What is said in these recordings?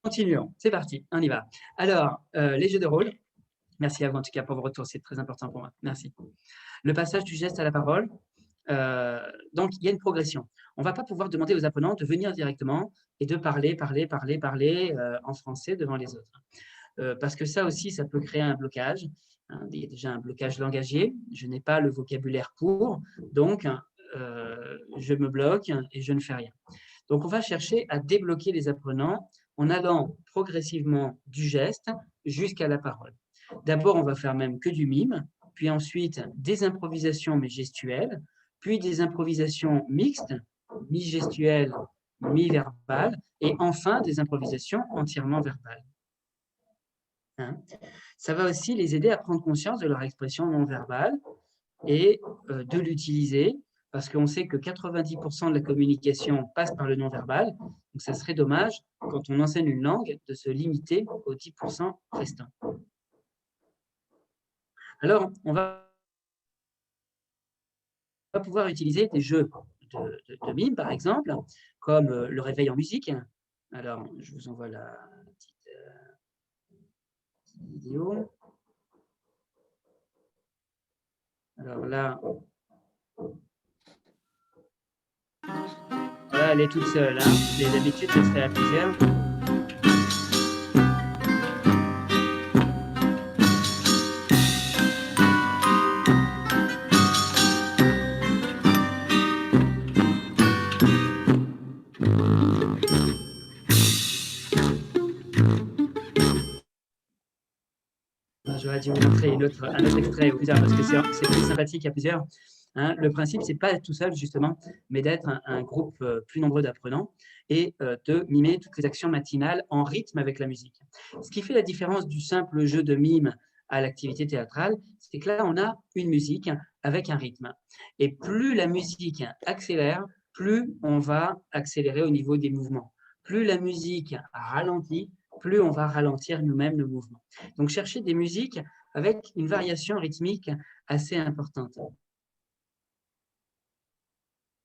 Continuons, c'est parti, on y va. Alors, les jeux de rôle. Merci à vous en tout cas pour vos retours, c'est très important pour moi. Merci. Le passage du geste à la parole. Donc, il y a une progression. On ne va pas pouvoir demander aux apprenants de venir directement et de parler en français devant les autres. Parce que ça aussi, ça peut créer un blocage. Il y a déjà un blocage langagier. Je n'ai pas le vocabulaire pour, donc je me bloque et je ne fais rien. Donc, on va chercher à débloquer les apprenants en allant progressivement du geste jusqu'à la parole. D'abord, on va faire même que du mime, puis ensuite des improvisations mais gestuelles, puis des improvisations mixtes, mi-gestuelles, mi-verbales, et enfin des improvisations entièrement verbales. Ça va aussi les aider à prendre conscience de leur expression non verbale et de l'utiliser, parce qu'on sait que 90% de la communication passe par le non-verbal, donc ça serait dommage, quand on enseigne une langue, de se limiter aux 10% restants. Alors, on va pouvoir utiliser des jeux de mime, par exemple, comme le réveil en musique. Alors, je vous envoie la petite vidéo. Alors là, voilà, elle est toute seule. D'habitude, ça serait à plusieurs. J'aurais dû vous montrer un autre extrait ou plusieurs, parce que c'est plus sympathique à plusieurs. Le principe, c'est pas d'être tout seul, justement, mais d'être un groupe plus nombreux d'apprenants et de mimer toutes les actions matinales en rythme avec la musique. Ce qui fait la différence du simple jeu de mime à l'activité théâtrale, c'est que là, on a une musique avec un rythme. Et plus la musique accélère, plus on va accélérer au niveau des mouvements. Plus la musique ralentit, plus on va ralentir nous-mêmes le mouvement. Donc, chercher des musiques avec une variation rythmique assez importante.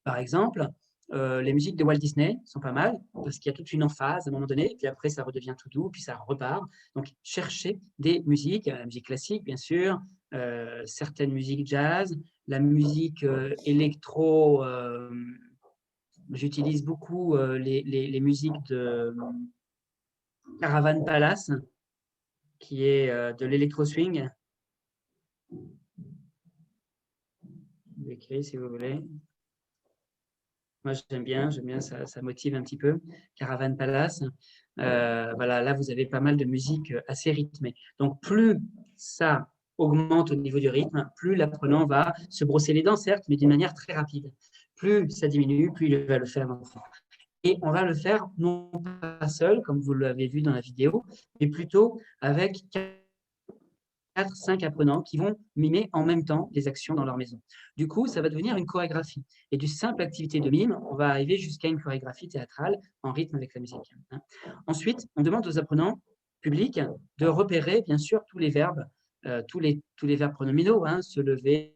Par exemple, les musiques de Walt Disney sont pas mal parce qu'il y a toute une emphase à un moment donné, puis après ça redevient tout doux, puis ça repart. Donc, chercher des musiques, la musique classique bien sûr, certaines musiques jazz, la musique électro. J'utilise beaucoup les musiques de Caravan Palace, qui est de l'électro-swing. Je vais écrire si vous voulez. Moi, j'aime bien, ça motive un petit peu. Caravan Palace. Voilà, là, vous avez pas mal de musique assez rythmée. Donc, plus ça augmente au niveau du rythme, plus l'apprenant va se brosser les dents, certes, mais d'une manière très rapide. Plus ça diminue, plus il va le faire l'enfant. Et on va le faire non pas seul, comme vous l'avez vu dans la vidéo, mais plutôt avec 4-5 apprenants qui vont mimer en même temps les actions dans leur maison. Du coup, ça va devenir une chorégraphie. Et du simple activité de mime, on va arriver jusqu'à une chorégraphie théâtrale en rythme avec la musique. Ensuite, on demande aux apprenants publics de repérer, bien sûr, tous les verbes, tous les verbes pronominaux, se lever,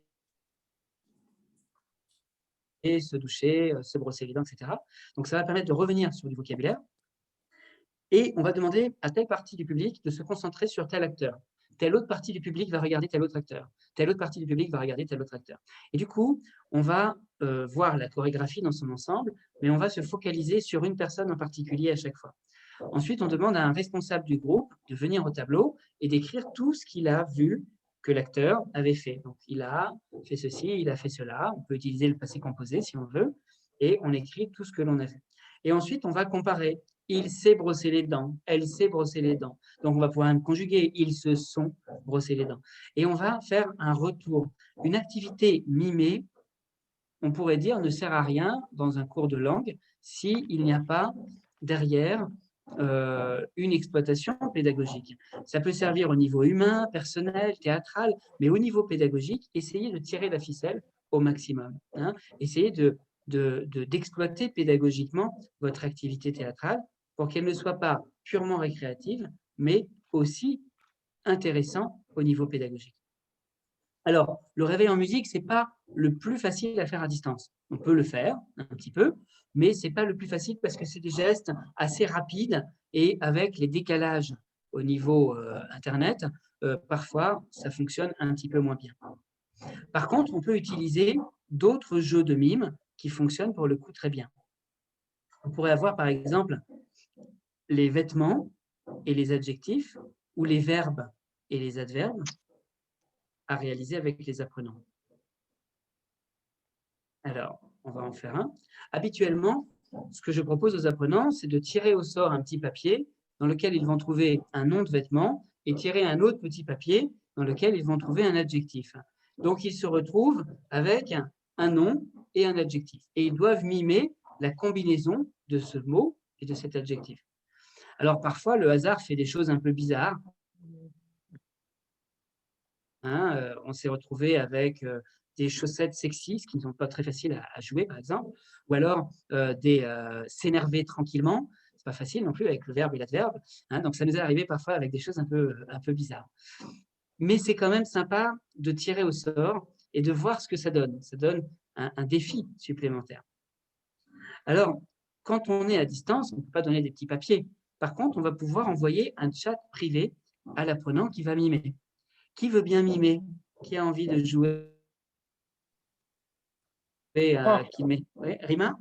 se doucher, se brosser les dents, etc. Donc, ça va permettre de revenir sur du vocabulaire. Et on va demander à telle partie du public de se concentrer sur tel acteur. Telle autre partie du public va regarder tel autre acteur. Telle autre partie du public va regarder tel autre acteur. Et du coup, on va voir la chorégraphie dans son ensemble, mais on va se focaliser sur une personne en particulier à chaque fois. Ensuite, on demande à un responsable du groupe de venir au tableau et d'écrire tout ce qu'il a vu que l'acteur avait fait. Donc, il a fait ceci, il a fait cela. On peut utiliser le passé composé si on veut, et on écrit tout ce que l'on a vu. Et ensuite, on va comparer. Il s'est brossé les dents, elle s'est brossé les dents. Donc, on va pouvoir conjuguer. Ils se sont brossés les dents. Et on va faire un retour. Une activité mimée, on pourrait dire, ne sert à rien dans un cours de langue s'il n'y a pas derrière une exploitation pédagogique. Ça peut servir au niveau humain, personnel, théâtral, mais au niveau pédagogique, essayez de tirer la ficelle au maximum. Essayez d'exploiter pédagogiquement votre activité théâtrale pour qu'elle ne soit pas purement récréative, mais aussi intéressante au niveau pédagogique. Alors, le réveil en musique, ce n'est pas le plus facile à faire à distance. On peut le faire un petit peu, mais ce n'est pas le plus facile parce que c'est des gestes assez rapides et avec les décalages au niveau Internet, parfois, ça fonctionne un petit peu moins bien. Par contre, on peut utiliser d'autres jeux de mimes qui fonctionnent pour le coup très bien. On pourrait avoir, par exemple, les vêtements et les adjectifs ou les verbes et les adverbes à réaliser avec les apprenants. Alors, on va en faire un. Habituellement, ce que je propose aux apprenants, c'est de tirer au sort un petit papier dans lequel ils vont trouver un nom de vêtement et tirer un autre petit papier dans lequel ils vont trouver un adjectif. Donc, ils se retrouvent avec un nom et un adjectif. Et ils doivent mimer la combinaison de ce mot et de cet adjectif. Alors, parfois, le hasard fait des choses un peu bizarres. On s'est retrouvé avec des chaussettes sexy, ce qui ne sont pas très faciles à jouer, par exemple, ou alors s'énerver tranquillement. C'est pas facile non plus avec le verbe et l'adverbe. Donc, ça nous est arrivé parfois avec des choses un peu bizarres. Mais c'est quand même sympa de tirer au sort et de voir ce que ça donne. Ça donne un défi supplémentaire. Alors, quand on est à distance, on ne peut pas donner des petits papiers. Par contre, on va pouvoir envoyer un chat privé à l'apprenant qui va mimer. Qui veut bien mimer? Qui a envie de jouer? Oui, Rima?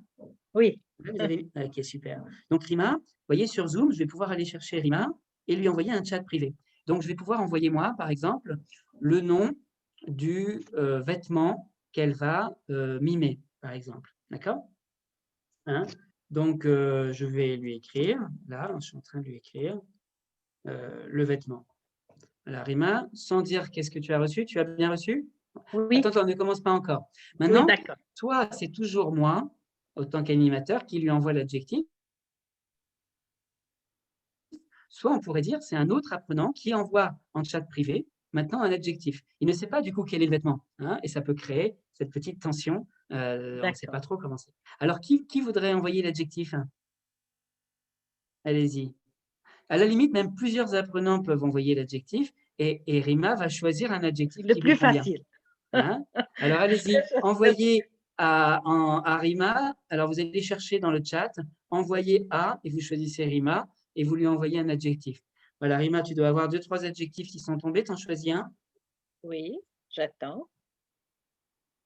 Oui. Ok, super. Donc, Rima, vous voyez, sur Zoom, je vais pouvoir aller chercher Rima et lui envoyer un chat privé. Donc, je vais pouvoir envoyer, moi, par exemple, le nom du vêtement qu'elle va mimer, par exemple. D'accord? Donc, je vais lui écrire. Là, je suis en train de lui écrire le vêtement. Alors, Rima, sans dire qu'est-ce que tu as reçu, tu as bien reçu? Oui. Attends, ne commence pas encore. Maintenant, oui, toi, c'est toujours moi, autant qu'animateur, qui lui envoie l'adjectif. Soit on pourrait dire c'est un autre apprenant qui envoie en chat privé maintenant un adjectif. Il ne sait pas du coup quel est le vêtement, et ça peut créer cette petite tension. On ne sait pas trop comment c'est. Alors, qui voudrait envoyer l'adjectif? Allez-y. À la limite, même plusieurs apprenants peuvent envoyer l'adjectif et Rima va choisir un adjectif le qui plus lui convient. facile. Alors, allez-y, envoyez à Rima. Alors, vous allez chercher dans le chat, envoyez à, et vous choisissez Rima, et vous lui envoyez un adjectif. Voilà, Rima, tu dois avoir 2-3 adjectifs qui sont tombés. Tu en choisis un? Oui, j'attends.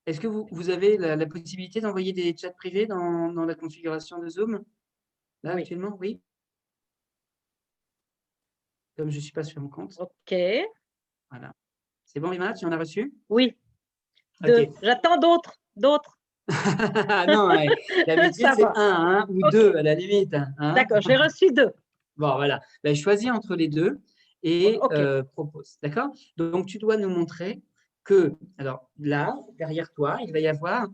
Est-ce que vous avez la possibilité d'envoyer des chats privés dans la configuration de Zoom? Là, oui. actuellement, oui? Comme je ne suis pas sur mon compte. OK. Voilà. C'est bon, Rima, tu en as reçu? Oui. Okay. J'attends d'autres. Non, d'habitude, c'est un ou deux à la limite. D'accord, j'ai reçu 2. Bon, voilà. Choisis entre les deux et propose. D'accord? Donc, tu dois nous montrer que, alors là, derrière toi, il va y avoir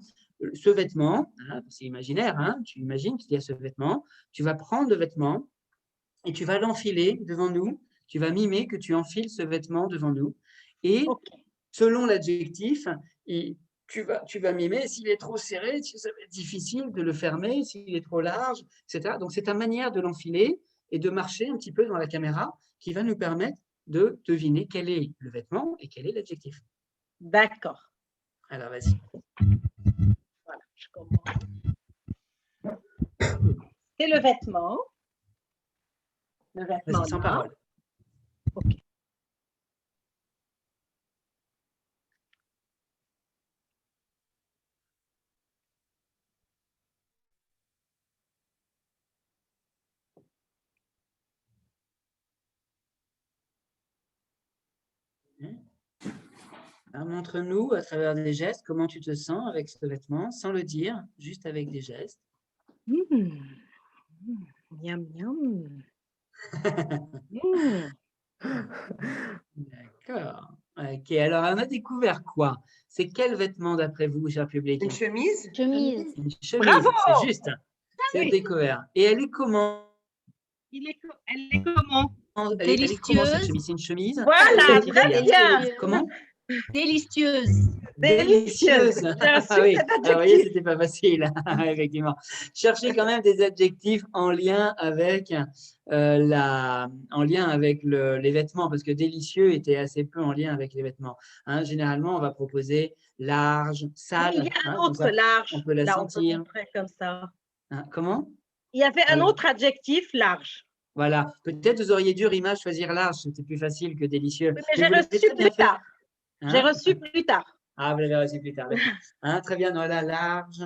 ce vêtement. C'est imaginaire, tu imagines qu'il y a ce vêtement. Tu vas prendre le vêtement et tu vas l'enfiler devant nous. Tu vas mimer que tu enfiles ce vêtement devant nous. Et selon l'adjectif, tu vas mimer. S'il est trop serré, ça va être difficile de le fermer. S'il est trop large, etc. Donc, c'est ta manière de l'enfiler et de marcher un petit peu dans la caméra qui va nous permettre de deviner quel est le vêtement et quel est l'adjectif. D'accord. Alors, vas-y. Voilà, je commence. C'est le vêtement. Le vêtement. Vas-y, sans parole. OK. Montre-nous à travers des gestes comment tu te sens avec ce vêtement, sans le dire, juste avec des gestes. Miam, miam. D'accord. Ok, alors on a découvert quoi? C'est quel vêtement d'après vous, cher public? Une chemise. Chemise. Une chemise, Bravo! c'est juste. C'est découvert. Et elle est comment? Elle est comment? Elle est comment cette chemise? C'est une chemise? Voilà, très bien. Comment? Délicieuse. Délicieuse. Ah oui, alors, vous voyez, c'était pas facile, effectivement. Cherchez quand même des adjectifs en lien avec, les vêtements, parce que délicieux était assez peu en lien avec les vêtements. Généralement, on va proposer large, sale. Il y a un autre large. On peut la sentir. On peut montrer comme ça. Comment? Il y avait un autre adjectif large. Voilà. Peut-être vous auriez dû, Rima, choisir large. C'était plus facile que délicieux. Oui, mais j'ai vous l'avez reçu très bien plus fait. tard. J'ai Hein? reçu plus tard. Ah, vous l'avez reçu plus tard. D'accord. Hein, très bien. Voilà, large,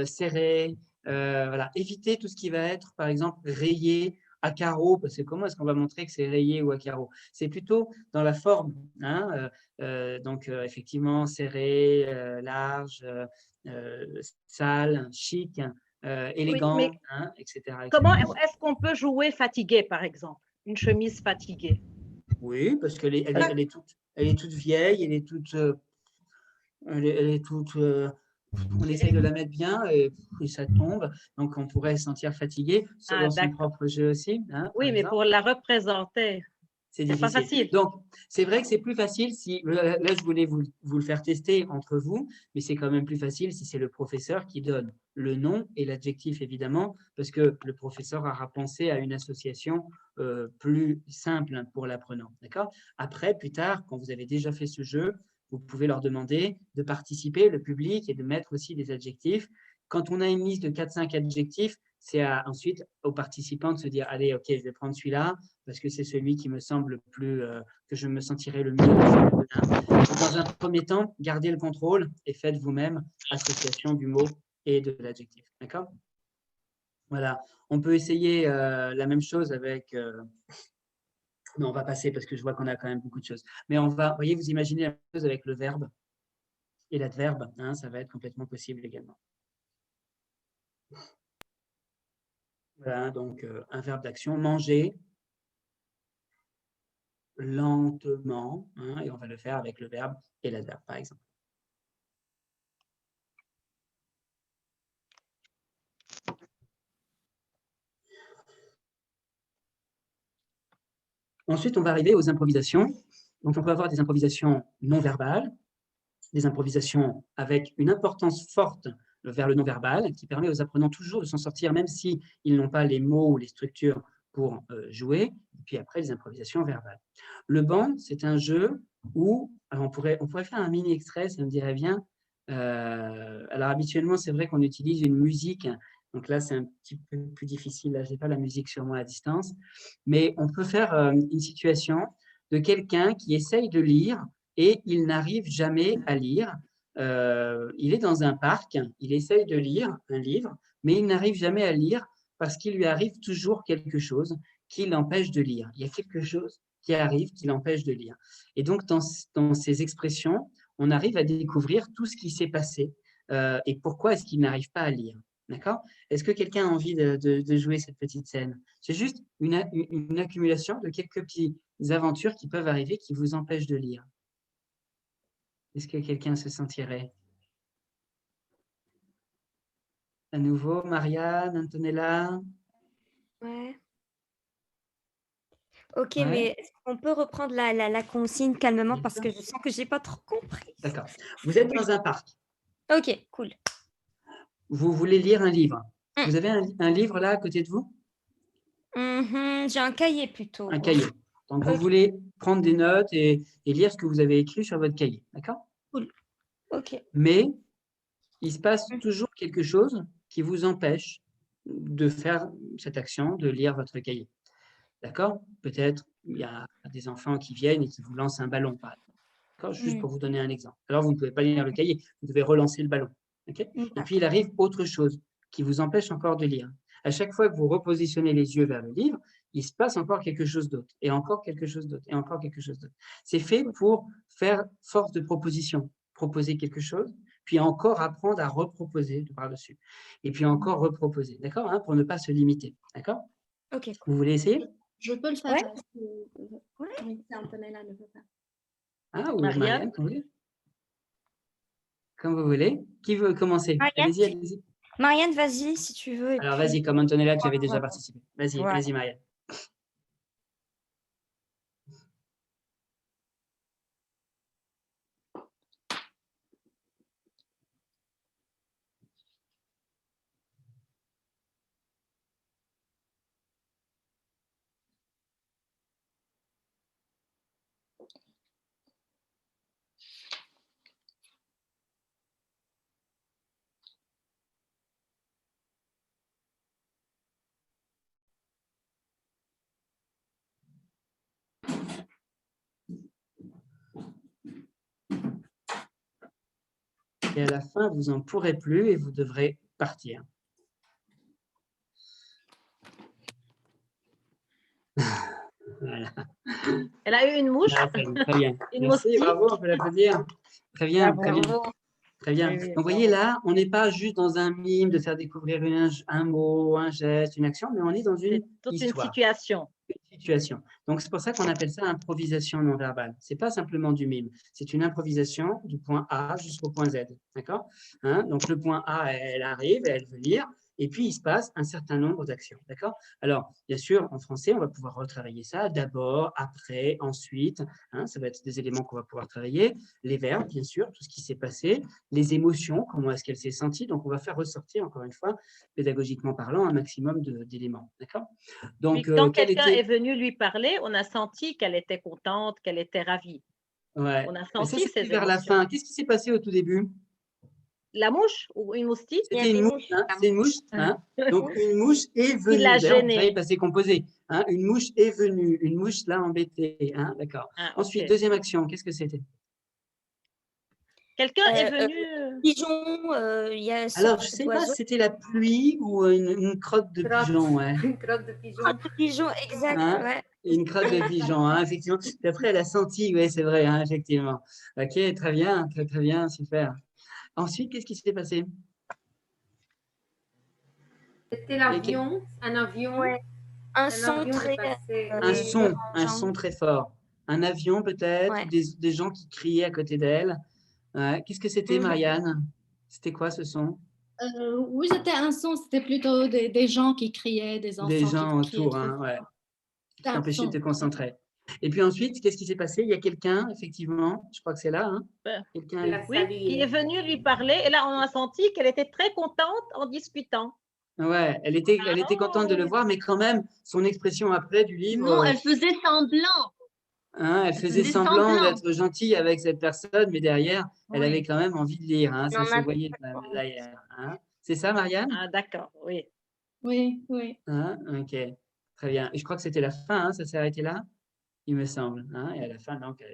serré. Voilà. Évitez tout ce qui va être, par exemple, rayé à carreaux, parce que comment est-ce qu'on va montrer que c'est rayé ou à carreaux? C'est plutôt dans la forme. Hein, donc, effectivement, serré, large, sale, chic, Oui, élégant, mais hein, etc., comment etc. est-ce qu'on peut jouer fatigué, par exemple? Une chemise fatiguée. Oui, parce elle est toute vieille, elle est toute, on essaye de la mettre bien et ça tombe. Donc, on pourrait se sentir fatigué Ah, dans son d'accord. propre jeu aussi, hein, par Oui, mais exemple. pour la représenter, C'est c'est pas difficile. facile. Donc, c'est vrai que c'est plus facile si, là, je voulais vous le faire tester entre vous, mais c'est quand même plus facile si c'est le professeur qui donne le nom et l'adjectif, évidemment, parce que le professeur aura pensé à une association plus simple pour l'apprenant. D'accord? Après, plus tard, quand vous avez déjà fait ce jeu, vous pouvez leur demander de participer, le public, et de mettre aussi des adjectifs. Quand on a une liste de 4-5 adjectifs, c'est ensuite aux participants de se dire, allez, OK, je vais prendre celui-là, parce que c'est celui qui me semble le plus, que je me sentirai le mieux. Dans un premier temps, gardez le contrôle et faites vous-même association du mot et de l'adjectif. D'accord? Voilà. On peut essayer la même chose avec. Non, on va passer parce que je vois qu'on a quand même beaucoup de choses. Mais on va, voyez, vous imaginez la même chose avec le verbe et l'adverbe. Hein, ça va être complètement possible également. Voilà, donc un verbe d'action, manger, lentement, hein, et on va le faire avec le verbe et l'adverbe, par exemple. Ensuite, on va arriver aux improvisations. Donc, on peut avoir des improvisations non verbales, des improvisations avec une importance forte vers le non verbal, qui permet aux apprenants toujours de s'en sortir, même s'ils n'ont pas les mots ou les structures pour jouer. Et puis après, les improvisations verbales. Le banc, c'est un jeu où alors on pourrait faire un mini extrait, ça me dirait bien. Alors habituellement, c'est vrai qu'on utilise une musique. Donc là, c'est un petit peu plus difficile. Là, je n'ai pas la musique sur moi à distance. Mais on peut faire une situation de quelqu'un qui essaye de lire et il n'arrive jamais à lire. Il est dans un parc, il essaye de lire un livre, mais il n'arrive jamais à lire parce qu'il lui arrive toujours quelque chose qui l'empêche de lire. Il y a quelque chose qui arrive qui l'empêche de lire. Et donc, dans ces expressions, on arrive à découvrir tout ce qui s'est passé et pourquoi est-ce qu'il n'arrive pas à lire. D'accord? Est-ce que quelqu'un a envie de jouer cette petite scène? C'est juste une accumulation de quelques petites aventures qui peuvent arriver qui vous empêchent de lire. Est-ce que quelqu'un se sentirait? À nouveau, Marianne, Antonella? Ouais. Ok, Ouais, mais est-ce qu'on peut reprendre la consigne calmement bien parce sûr. que je sens que j'ai pas trop compris. D'accord. Vous êtes dans un parc. Ok, cool. Vous voulez lire un livre. Mm. Vous avez un livre là à côté de vous? J'ai un cahier plutôt. Un cahier. Donc, vous Ok, voulez prendre des notes et lire ce que vous avez écrit sur votre cahier. D'accord? cool. Ok. Mais il se passe Mm. toujours quelque chose qui vous empêche de faire cette action, de lire votre cahier. D'accord? Peut-être il y a des enfants qui viennent et qui vous lancent un ballon, par exemple. D'accord? Juste Mm. pour vous donner un exemple. Alors, vous ne pouvez pas lire le cahier, vous devez relancer le ballon. Ok? Et puis, il D'accord. arrive autre chose qui vous empêche encore de lire. À chaque fois que vous repositionnez les yeux vers le livre, il se passe encore quelque chose d'autre, et encore quelque chose d'autre, et encore quelque chose d'autre. C'est fait pour faire force de proposition, proposer quelque chose, puis encore apprendre à reproposer par-dessus, et puis encore reproposer, d'accord, hein, pour ne pas se limiter, d'accord? Ok, cool. Vous voulez essayer? Je peux le faire. Ouais. Ouais. Oui, c'est Antonella ne peut pas. Ah, ou Marianne? Marianne, comme vous voulez. Comme vous voulez. Qui veut commencer? Marianne, Allez-y, allez-y. Marianne, vas-y si tu veux. Et Alors, puis... vas-y, comme Antonella, tu avais déjà Voilà. participé. Vas-y, Voilà. vas-y, Marianne. Et à la fin, vous n'en pourrez plus et vous devrez partir. Voilà. Elle a eu une mouche. Ah, très bien, très bien. Une Merci, moustique. bravo, on peut l'applaudir. Très bien, très bien. Bravo. Très bien. Oui, oui, Donc, vous voyez, là, on n'est pas juste dans un mime de faire découvrir un mot, un geste, une action, mais on est dans une C'est toute une histoire, situation. une situation. Donc, c'est pour ça qu'on appelle ça improvisation non verbale. Ce n'est pas simplement du mime, c'est une improvisation du point A jusqu'au point Z. D'accord, hein? Donc, le point A, elle arrive, elle veut lire, et puis il se passe un certain nombre d'actions. D'accord. Alors, bien sûr, en français, on va pouvoir retravailler ça d'abord, après, ensuite. Hein, ça va être des éléments qu'on va pouvoir travailler. Les verbes, bien sûr, tout ce qui s'est passé. Les émotions, comment est-ce qu'elle s'est sentie. Donc, on va faire ressortir, encore une fois, pédagogiquement parlant, un maximum d'éléments. D'accord. Donc, Puis quand quel quelqu'un était... est venu lui parler, on a senti qu'elle était contente, qu'elle était ravie. Ouais. On a Mais ça, senti c'était ces vers la émotions. fin. Qu'est-ce qui s'est passé au tout début? La mouche ou une moustique? Il y a C'était des une mouche. mouches. Hein, c'est une mouche. Hein. Donc, une mouche est venue. l'a D'ailleurs, gênée. ça est passé composé. Hein, une mouche est venue. Une mouche l'a embêtée. Hein, d'accord. Ah, Ensuite, ok. deuxième action, qu'est-ce que c'était? Quelqu'un est Euh, venu. Pigeon, il y a Alors, je ne cet sais pas oiseau. si c'était la pluie ou une crotte de pigeon. Ouais. Une crotte de pigeon. Crotte de pigeon, exact. Hein, Ouais. une crotte de pigeon, hein, effectivement. Puis après, elle a senti, oui, c'est vrai, hein, effectivement. Ok, très bien, très, très bien, super. Ensuite, qu'est-ce qui s'est passé? C'était l'avion, un avion. Ouais. Un son avion est très. passé. Un Oui. son dérangeant. très fort. Un avion peut-être, Ouais. ou des gens qui criaient à côté d'elle. Ouais. Qu'est-ce que c'était, Mhm. Marianne? C'était quoi ce son? Oui, c'était un son, c'était plutôt des gens qui criaient, des Des enfants gens qui criaient autour, très hein, ouais, fort. qui C'était un t'empêchaient de te son. concentrer. Et puis ensuite, qu'est-ce qui s'est passé? Il y a quelqu'un, effectivement, je crois que c'est là, hein, Ben, quelqu'un. La Oui, qui saluer. est venu lui parler. Et là, on a senti qu'elle était très contente en discutant. Ouais, elle était contente de le voir, mais quand même, son expression après du livre, Non, elle faisait semblant. hein, elle Elle faisait faisait semblant semblant. d'être gentille avec cette personne, mais derrière, elle avait Oui. quand même envie de lire. Hein, ça Non, se mais- voyait derrière. Hein. C'est ça, Marianne? Ah, d'accord, oui. Oui, oui. Hein, ok, très bien. Et je crois que c'était la fin, hein, ça s'est arrêté là, il me semble. Hein, et à la fin, donc,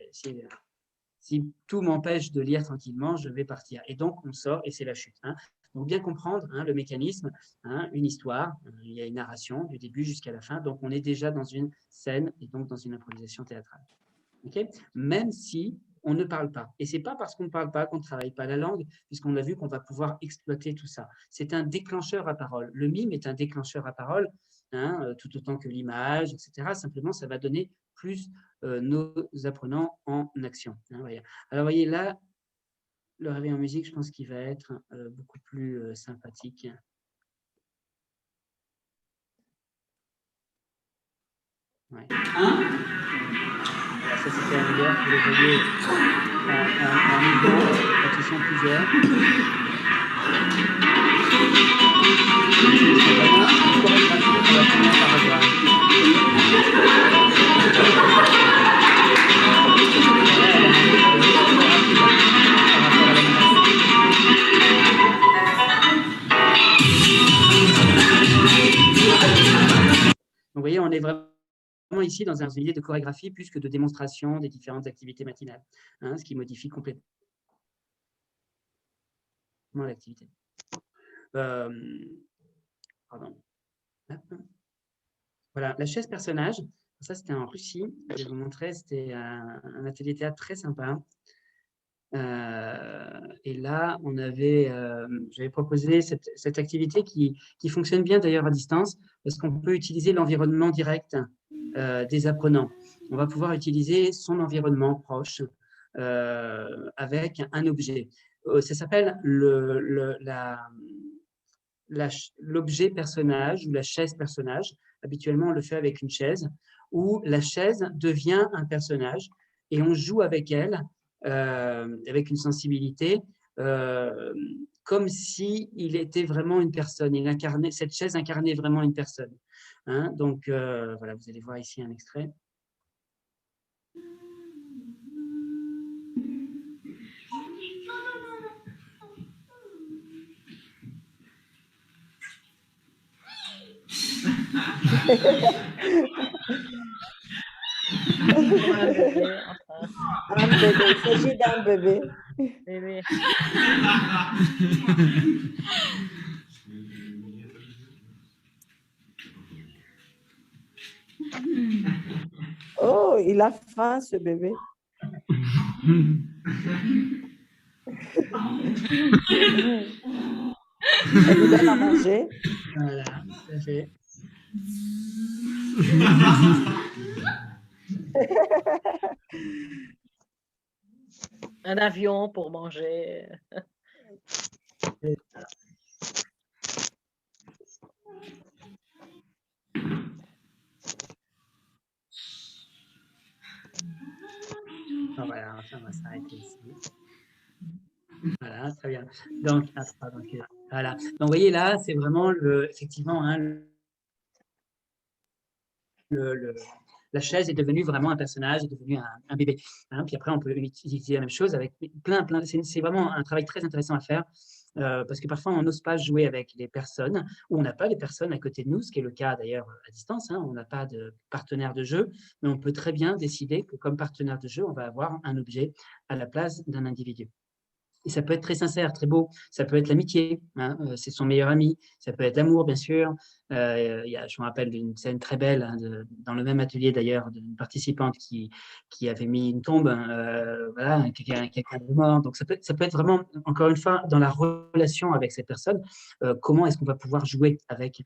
si tout m'empêche de lire tranquillement, je vais partir. Et donc, on sort et c'est la chute. Hein. Donc, bien comprendre hein, le mécanisme, hein, une histoire, il y a une narration du début jusqu'à la fin. Donc, on est déjà dans une scène et donc dans une improvisation théâtrale. Okay, même si on ne parle pas. Et ce n'est pas parce qu'on ne parle pas qu'on ne travaille pas la langue, puisqu'on a vu qu'on va pouvoir exploiter tout ça. C'est un déclencheur à parole. Le mime est un déclencheur à parole, hein, tout autant que l'image, etc. Simplement, ça va donner plus nos apprenants en action. Hein, voyez. Alors, vous voyez, là, le réveil en musique, je pense qu'il va être beaucoup plus sympathique. Ouais. Alors ça, c'était un leader, vous le voyez en mouvement, quand ils sont plusieurs. Vous voyez, on est vraiment ici dans un milieu de chorégraphie plus que de démonstration des différentes activités matinales, hein, ce qui modifie complètement l'activité. Pardon. Voilà, la chaise personnage, ça c'était en Russie, je vais vous montrer, c'était un atelier théâtre très sympa. Et là, j'avais proposé cette activité qui fonctionne bien d'ailleurs à distance, parce qu'on peut utiliser l'environnement direct des apprenants. On va pouvoir utiliser son environnement proche avec un objet. Ça s'appelle l'objet personnage ou la chaise personnage. Habituellement, on le fait avec une chaise, où la chaise devient un personnage et on joue avec elle avec une sensibilité, comme s'il était vraiment une personne. Cette chaise incarnait vraiment une personne. Hein, donc, voilà, vous allez voir ici un extrait. Un bébé, enfin. Un bébé, il s'agit d'un bébé. Oui, oui. Oh, il a faim, ce bébé. Elle lui donne à manger. Voilà, tout à fait. Un avion pour manger. Ah, voilà, enfin, on va s'arrêter ici. Voilà, très bien. Donc, voilà. Donc, vous voyez là, c'est vraiment effectivement, hein, la chaise est devenue vraiment un personnage, est devenue un bébé. Hein. Puis après, on peut utiliser la même chose avec plein. C'est vraiment un travail très intéressant à faire parce que parfois, on n'ose pas jouer avec les personnes ou on n'a pas les personnes à côté de nous, ce qui est le cas d'ailleurs à distance. Hein. On n'a pas de partenaire de jeu, mais on peut très bien décider que comme partenaire de jeu, on va avoir un objet à la place d'un individu. Et ça peut être très sincère, très beau. Ça peut être l'amitié, hein, c'est son meilleur ami. Ça peut être l'amour, bien sûr. Je me rappelle d'une scène très belle, hein, dans le même atelier d'ailleurs, d'une participante qui avait mis une tombe, voilà, quelqu'un de mort. Donc ça peut être vraiment, encore une fois, dans la relation avec cette personne, comment est-ce qu'on va pouvoir jouer avec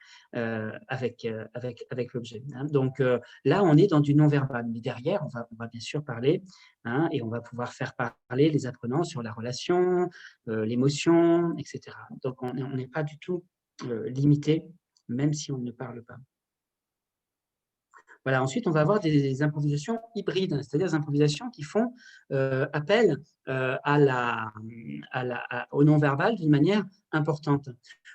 l'objet. Hein. Donc là, on est dans du non-verbal. Mais derrière, on va bien sûr parler. Hein, et on va pouvoir faire parler les apprenants sur la relation, l'émotion, etc. Donc, on n'est pas du tout limité, même si on ne parle pas. Voilà, ensuite, on va avoir des improvisations hybrides, c'est-à-dire des improvisations qui font appel au non-verbal d'une manière importante.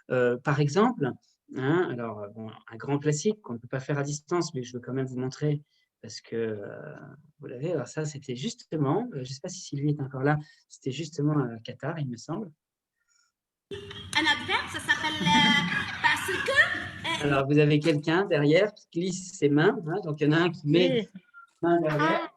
Par exemple, hein, alors, bon, un grand classique qu'on ne peut pas faire à distance, mais je veux quand même vous montrer parce que vous l'avez. Alors ça, c'était justement, je ne sais pas si Sylvie est encore là, c'était justement à Qatar, il me semble. Un adverbe, ça s'appelle parce que. Alors, vous avez quelqu'un derrière qui glisse ses mains. Hein, donc, il y en a un qui met ses mains derrière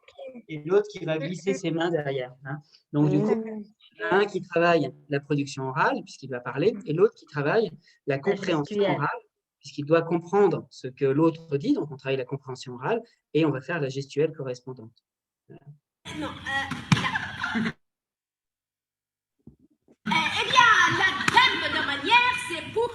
et l'autre qui va glisser ses mains derrière. Hein. Donc, du coup, il y en a un qui travaille la production orale, puisqu'il va parler, et l'autre qui travaille la compréhension orale, puisqu'il doit comprendre ce que l'autre dit. Donc, on travaille la compréhension orale et on va faire la gestuelle correspondante. Voilà. Non, eh bien, l'adverbe de manière, c'est pour.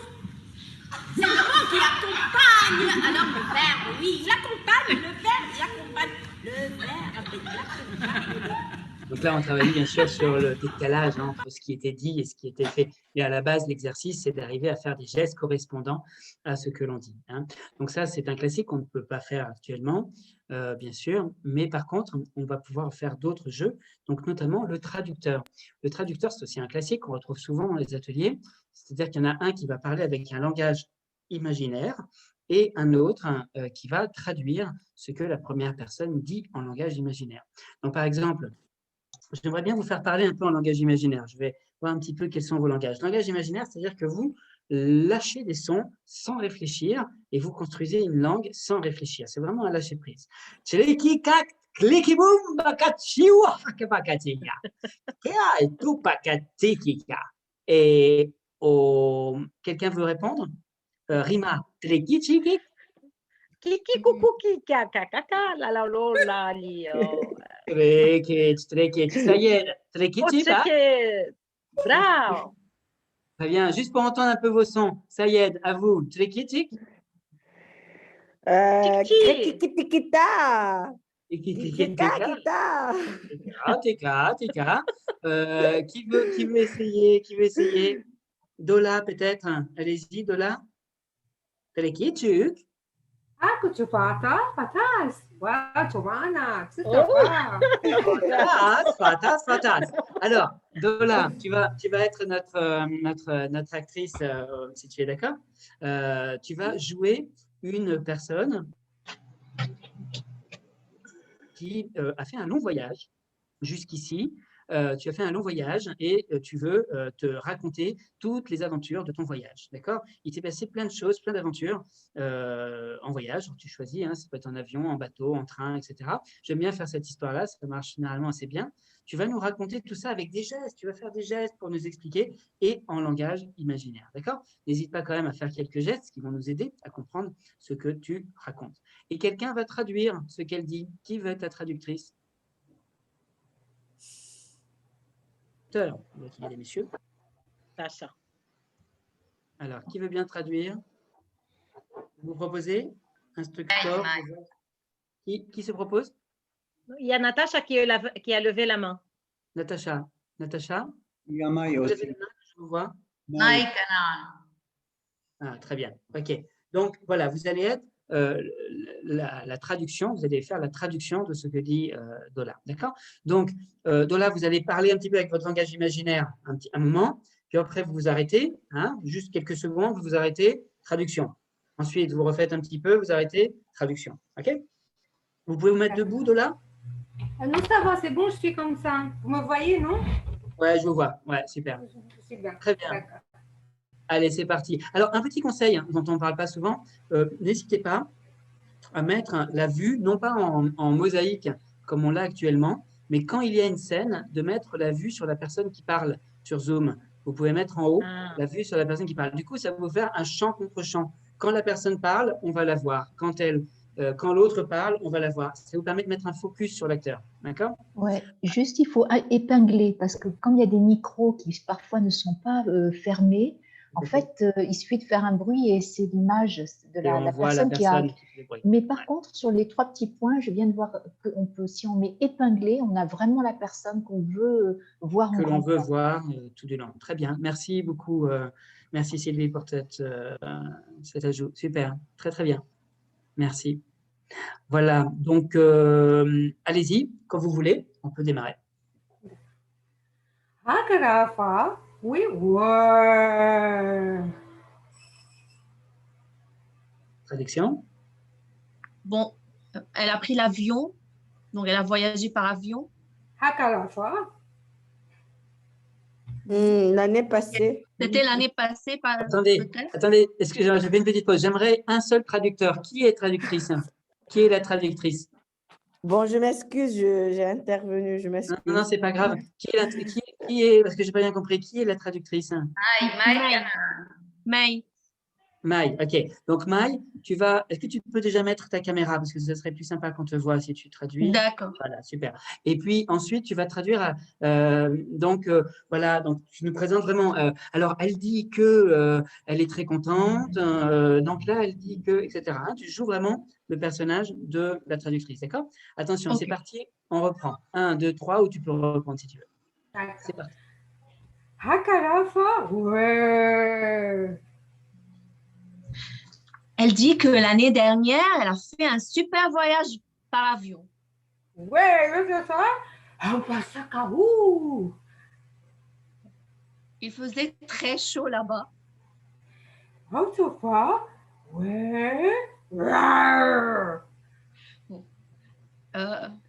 C'est le mot qui accompagne. Alors, le verbe, oui, il accompagne. Le verbe, il accompagne. Le verbe, il accompagne. Donc là, on travaille bien sûr sur le décalage entre ce qui était dit et ce qui était fait. Et à la base, l'exercice, c'est d'arriver à faire des gestes correspondants à ce que l'on dit. Hein. Donc ça, c'est un classique qu'on ne peut pas faire actuellement, bien sûr. Mais par contre, on va pouvoir faire d'autres jeux, donc notamment le traducteur. Le traducteur, c'est aussi un classique qu'on retrouve souvent dans les ateliers. C'est-à-dire qu'il y en a un qui va parler avec un langage imaginaire et un autre qui va traduire ce que la première personne dit en langage imaginaire. Donc, par exemple, j'aimerais bien vous faire parler un peu en langage imaginaire. Je vais voir un petit peu quels sont vos langages. Langage imaginaire, c'est-à-dire que vous lâchez des sons sans réfléchir et vous construisez une langue sans réfléchir. C'est vraiment un lâcher prise. Et quelqu'un veut répondre? Rima. Kiki coucou kika kaka la la la lio. Ça y est, bravo. Très bien, juste pour entendre un peu vos sons. Ça y est, à vous. Trekkitik. Kita. Tika. Qui veut essayer? Dola, peut-être. Allez-y, Dola. Trekkitik. Aku patas. Wah, Giovanna, Fatas. Alors, Dola, tu vas être notre actrice, si tu es d'accord. Tu vas jouer une personne qui a fait un long voyage jusqu'ici tu as fait un long voyage et tu veux te raconter toutes les aventures de ton voyage. D'accord? Il t'est passé plein de choses, plein d'aventures en voyage. Tu choisis, hein, ça peut être en avion, en bateau, en train, etc. J'aime bien faire cette histoire-là, ça marche généralement assez bien. Tu vas nous raconter tout ça avec des gestes. Tu vas faire des gestes pour nous expliquer et en langage imaginaire. D'accord? N'hésite pas quand même à faire quelques gestes qui vont nous aider à comprendre ce que tu racontes. Et quelqu'un va traduire ce qu'elle dit. Qui va être ta traductrice? Il y a des messieurs. Natacha. Alors, qui veut bien traduire? Vous proposez? Instructeur? Qui se propose? Il y a Natacha qui a levé la main. Natacha. Natacha? Il y a Maï Vous aussi. levez la main, je vous vois. Maï. Ah, très bien. OK. Donc, voilà, vous allez être la traduction, vous allez faire la traduction de ce que dit Dola. D'accord? Donc, Dola, vous allez parler un petit peu avec votre langage imaginaire un moment, puis après, vous vous arrêtez, hein, juste quelques secondes, vous vous arrêtez, traduction. Ensuite, vous refaites un petit peu, vous arrêtez, traduction. OK? Vous pouvez vous mettre debout, Dola? Non, ça va, c'est bon, je suis comme ça. Vous me voyez, non? Ouais, je vous vois. Ouais, super. Je suis bien. Très bien. D'accord. Allez, c'est parti. Alors, un petit conseil dont on ne parle pas souvent, n'hésitez pas à mettre la vue, non pas en mosaïque comme on l'a actuellement, mais quand il y a une scène, de mettre la vue sur la personne qui parle sur Zoom. Vous pouvez mettre en haut la vue sur la personne qui parle. Du coup, ça va vous faire un champ contre champ. Quand la personne parle, on va la voir. Quand l'autre parle, on va la voir. Ça vous permet de mettre un focus sur l'acteur. D'accord? Ouais, juste il faut épingler parce que quand il y a des micros qui parfois ne sont pas fermés, en fait, il suffit de faire un bruit et c'est l'image de la personne qui a. Mais par contre, sur les 3 petits points, je viens de voir qu'on peut, si on met épinglé, on a vraiment la personne qu'on veut voir. Que l'on veut voir tout du long. Très bien. Merci beaucoup. Merci Sylvie pour cet ajout. Super. Très, très bien. Merci. Voilà. Donc, allez-y, quand vous voulez. On peut démarrer. Hakarafa, we were. Traduction. Bon, elle a pris l'avion, donc elle a voyagé par avion. Hakarafa. L'année passée. C'était l'année passée. Attendez, excusez-moi, je fais une petite pause. J'aimerais un seul traducteur. Qui est traductrice? Qui est la traductrice? Bon, je m'excuse, j'ai intervenu, je m'excuse. Non, c'est pas grave. Qui est, parce que je n'ai pas bien compris, qui est la traductrice? Maï. Maï, ok. Donc Maï, est-ce que tu peux déjà mettre ta caméra parce que ce serait plus sympa qu'on te voit si tu traduis. D'accord. Voilà, super. Et puis ensuite, tu vas traduire. Voilà, donc tu nous présentes vraiment. Alors, elle dit que elle est très contente. Donc là, elle dit que, etc. Tu joues vraiment le personnage de la traductrice, d'accord? Attention, c'est parti. On reprend. 1, 2, 3, ou tu peux reprendre si tu veux. C'est parti. Hakarafa, ouais. Elle dit que l'année dernière, elle a fait un super voyage par avion. Ouais, c'est ça. Il faisait très chaud là-bas. Ouais.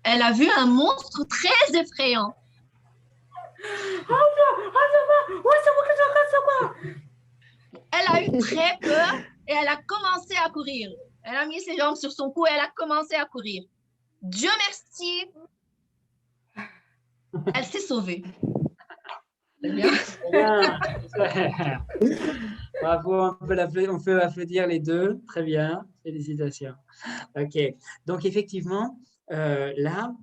Elle a vu un monstre très effrayant. Elle a eu très peur et elle a commencé à courir. Elle a mis ses jambes sur son cou et elle a commencé à courir. Dieu merci, elle s'est sauvée. C'est bien. Bravo, on peut applaudir les deux. Très bien, félicitations. Ok, donc effectivement, là,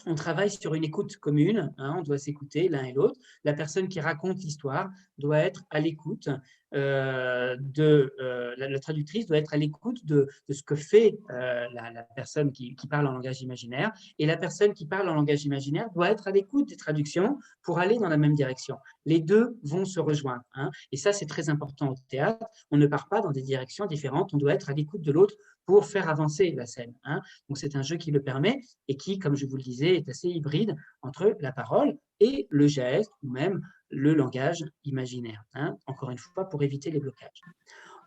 on travaille sur une écoute commune, hein, on doit s'écouter l'un et l'autre. La personne qui raconte l'histoire doit être à l'écoute la traductrice doit être à l'écoute de ce que fait la personne qui parle en langage imaginaire, et la personne qui parle en langage imaginaire doit être à l'écoute des traductions pour aller dans la même direction. Les deux vont se rejoindre, hein, et ça c'est très important au théâtre. On ne part pas dans des directions différentes, on doit être à l'écoute de l'autre pour faire avancer la scène, hein. Donc c'est un jeu qui le permet et qui, comme je vous le disais, est assez hybride entre la parole et le geste ou même le langage imaginaire, hein, encore une fois, pour éviter les blocages.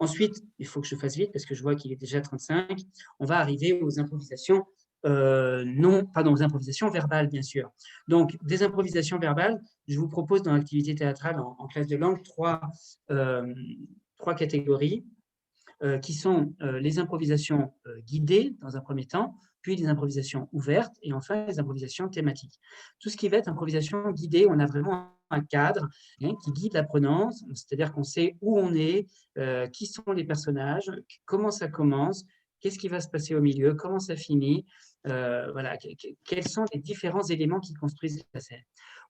Ensuite, il faut que je fasse vite parce que je vois qu'il est déjà 35. On va arriver aux improvisations non, pardon, aux improvisations verbales, bien sûr. Donc, des improvisations verbales, je vous propose dans l'activité théâtrale en classe de langue trois catégories qui sont les improvisations guidées dans un premier temps, puis les improvisations ouvertes et enfin les improvisations thématiques. Tout ce qui va être improvisation guidée, on a vraiment un cadre qui guide l'apprenant, c'est-à-dire qu'on sait où on est, qui sont les personnages, comment ça commence, qu'est-ce qui va se passer au milieu, comment ça finit, voilà, quels sont les différents éléments qui construisent la scène.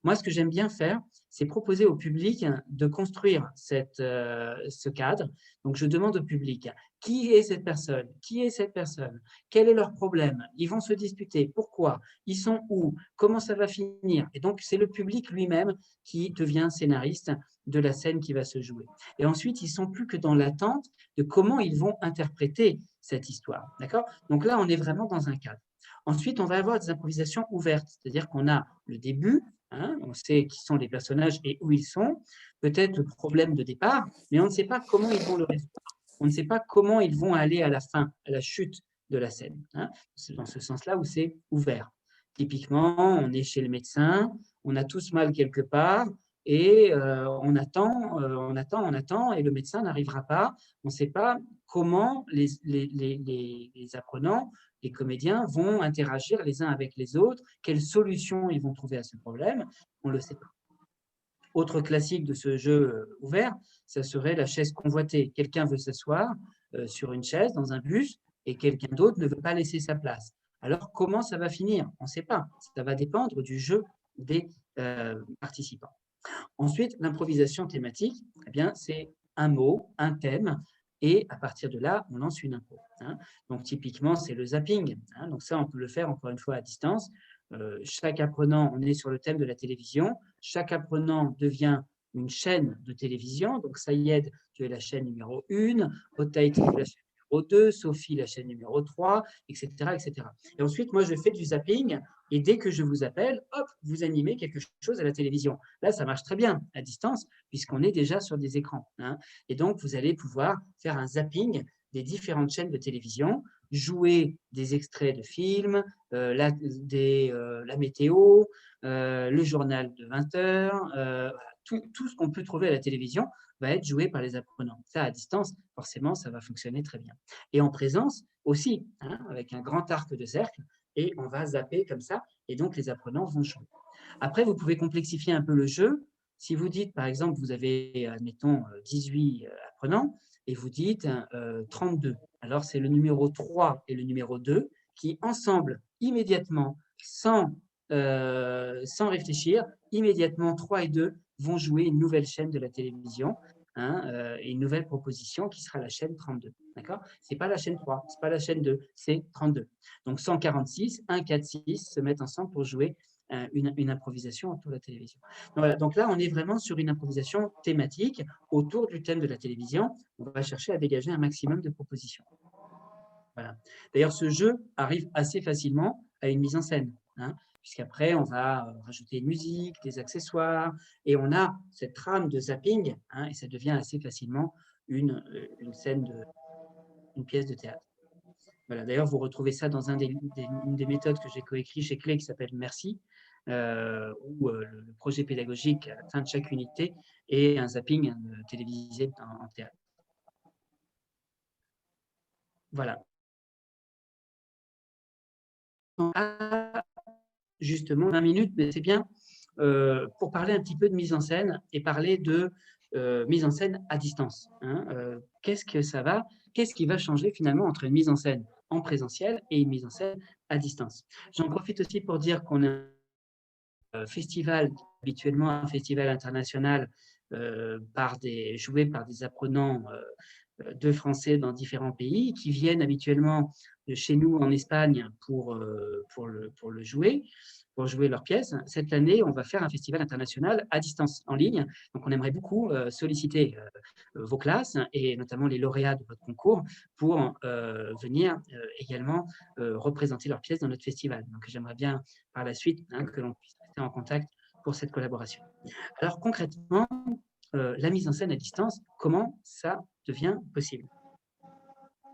Moi, ce que j'aime bien faire, c'est proposer au public de construire ce cadre. Donc, je demande au public, qui est cette personne? Qui est cette personne? Quel est leur problème? Ils vont se disputer. Pourquoi? Ils sont où? Comment ça va finir? Et donc, c'est le public lui-même qui devient scénariste de la scène qui va se jouer. Et ensuite, ils ne sont plus que dans l'attente de comment ils vont interpréter cette histoire. D'accord? Donc là, on est vraiment dans un cadre. Ensuite, on va avoir des improvisations ouvertes, c'est-à-dire qu'on a le début, on sait qui sont les personnages et où ils sont, peut-être le problème de départ, mais on ne sait pas comment ils vont le résoudre. On ne sait pas comment ils vont aller à la fin, à la chute de la scène. C'est dans ce sens-là où c'est ouvert. Typiquement, on est chez le médecin, on a tous mal quelque part, et on attend, et le médecin n'arrivera pas. On ne sait pas comment les apprenants, les comédiens vont interagir les uns avec les autres, quelles solutions ils vont trouver à ce problème, on ne le sait pas. Autre classique de ce jeu ouvert, ça serait la chaise convoitée. Quelqu'un veut s'asseoir sur une chaise dans un bus et quelqu'un d'autre ne veut pas laisser sa place. Alors, comment ça va finir? On ne sait pas. Ça va dépendre du jeu des participants. Ensuite, l'improvisation thématique, eh bien, c'est un mot, un thème, et à partir de là, on lance une impro. Donc, typiquement, c'est le zapping. Donc, ça, on peut le faire encore une fois à distance. Chaque apprenant, on est sur le thème de la télévision. Chaque apprenant devient une chaîne de télévision. Donc, Saïed, tu es la chaîne numéro 1, Otaït, tu es la chaîne numéro 2, Sophie, la chaîne numéro 3, etc., etc. Et ensuite, moi, je fais du zapping. Et dès que je vous appelle, hop, vous animez quelque chose à la télévision. Là, ça marche très bien à distance, puisqu'on est déjà sur des écrans. Et donc, vous allez pouvoir faire un zapping des différentes chaînes de télévision, jouer des extraits de films, la météo, le journal de 20 heures, tout ce qu'on peut trouver à la télévision va être joué par les apprenants. Ça, à distance, forcément, ça va fonctionner très bien. Et en présence aussi, avec un grand arc de cercle, et on va zapper comme ça, et donc les apprenants vont jouer. Après, vous pouvez complexifier un peu le jeu. Si vous dites, par exemple, vous avez, admettons, 18 apprenants, et vous dites 32. Alors, c'est le numéro 3 et le numéro 2 qui, ensemble, immédiatement, sans réfléchir, immédiatement, 3 et 2 vont jouer une nouvelle chaîne de la télévision, et une nouvelle proposition qui sera la chaîne 32. D'accord? Ce n'est pas la chaîne 3, ce n'est pas la chaîne 2, c'est 32. Donc, 146, 1, 4, 6 se mettent ensemble pour jouer une improvisation autour de la télévision. Donc, voilà. Donc là, on est vraiment sur une improvisation thématique autour du thème de la télévision. On va chercher à dégager un maximum de propositions. Voilà. D'ailleurs, ce jeu arrive assez facilement à une mise en scène, puisqu'après, on va rajouter une musique, des accessoires, et on a cette trame de zapping, et ça devient assez facilement une scène, une pièce de théâtre. Voilà. D'ailleurs, vous retrouvez ça dans une des méthodes que j'ai coécrit chez Clé qui s'appelle Merci, où le projet pédagogique à la fin de chaque unité est un zapping télévisé en théâtre. Voilà. Justement 20 minutes, mais c'est bien pour parler un petit peu de mise en scène et parler de mise en scène à distance. Qu'est-ce qui va changer finalement entre une mise en scène en présentiel et une mise en scène à distance? J'en profite aussi pour dire qu'on a un festival, habituellement un festival international joué par des apprenants de français dans différents pays qui viennent habituellement de chez nous en Espagne pour jouer leur pièce. Cette année, on va faire un festival international à distance, en ligne. Donc, on aimerait beaucoup solliciter vos classes et notamment les lauréats de votre concours pour venir également représenter leur pièce dans notre festival. Donc, j'aimerais bien par la suite que l'on puisse rester en contact pour cette collaboration. Alors, concrètement, la mise en scène à distance, comment ça devient possible?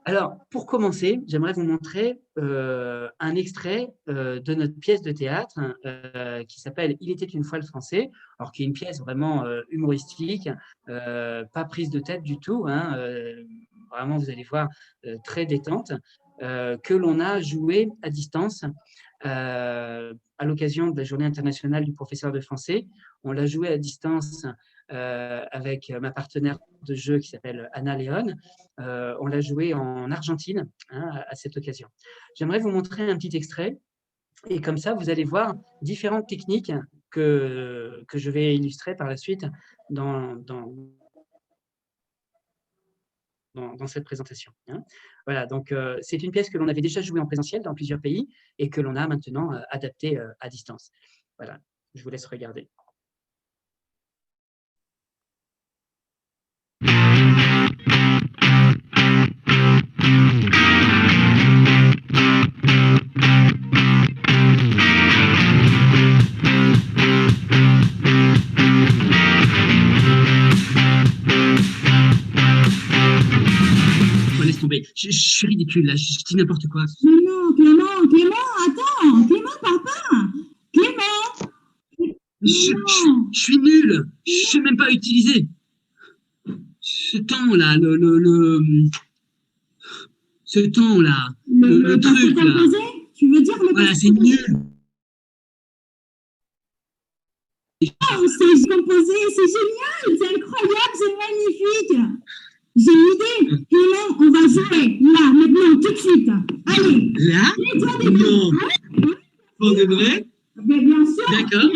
Alors, pour commencer, j'aimerais vous montrer un extrait de notre pièce de théâtre qui s'appelle « Il était une fois le français », alors qui est une pièce vraiment humoristique, pas prise de tête du tout, hein, vraiment, vous allez voir, très détente, que l'on a joué à distance à l'occasion de la Journée internationale du professeur de français. On l'a joué à distance avec ma partenaire de jeu qui s'appelle Anna Léon. On l'a joué en Argentine à cette occasion. J'aimerais vous montrer un petit extrait et comme ça, vous allez voir différentes techniques que je vais illustrer par la suite dans cette présentation. Voilà, donc c'est une pièce que l'on avait déjà jouée en présentiel dans plusieurs pays et que l'on a maintenant adaptée à distance. Voilà, je vous laisse regarder. Je suis ridicule là, je dis n'importe quoi. Clément, attends, Clément, papa, Clément. Je suis nul, je sais même pas utiliser. Ce temps-là, ce temps-là, le truc là. Composé, tu veux dire le voilà, c'est nul. Oh, c'est composé, c'est génial, c'est incroyable, c'est magnifique. J'ai une idée, Clément, on va jouer là, maintenant, tout de suite. Allez. Là? Non. Pour de vrai? Mais bien sûr. D'accord.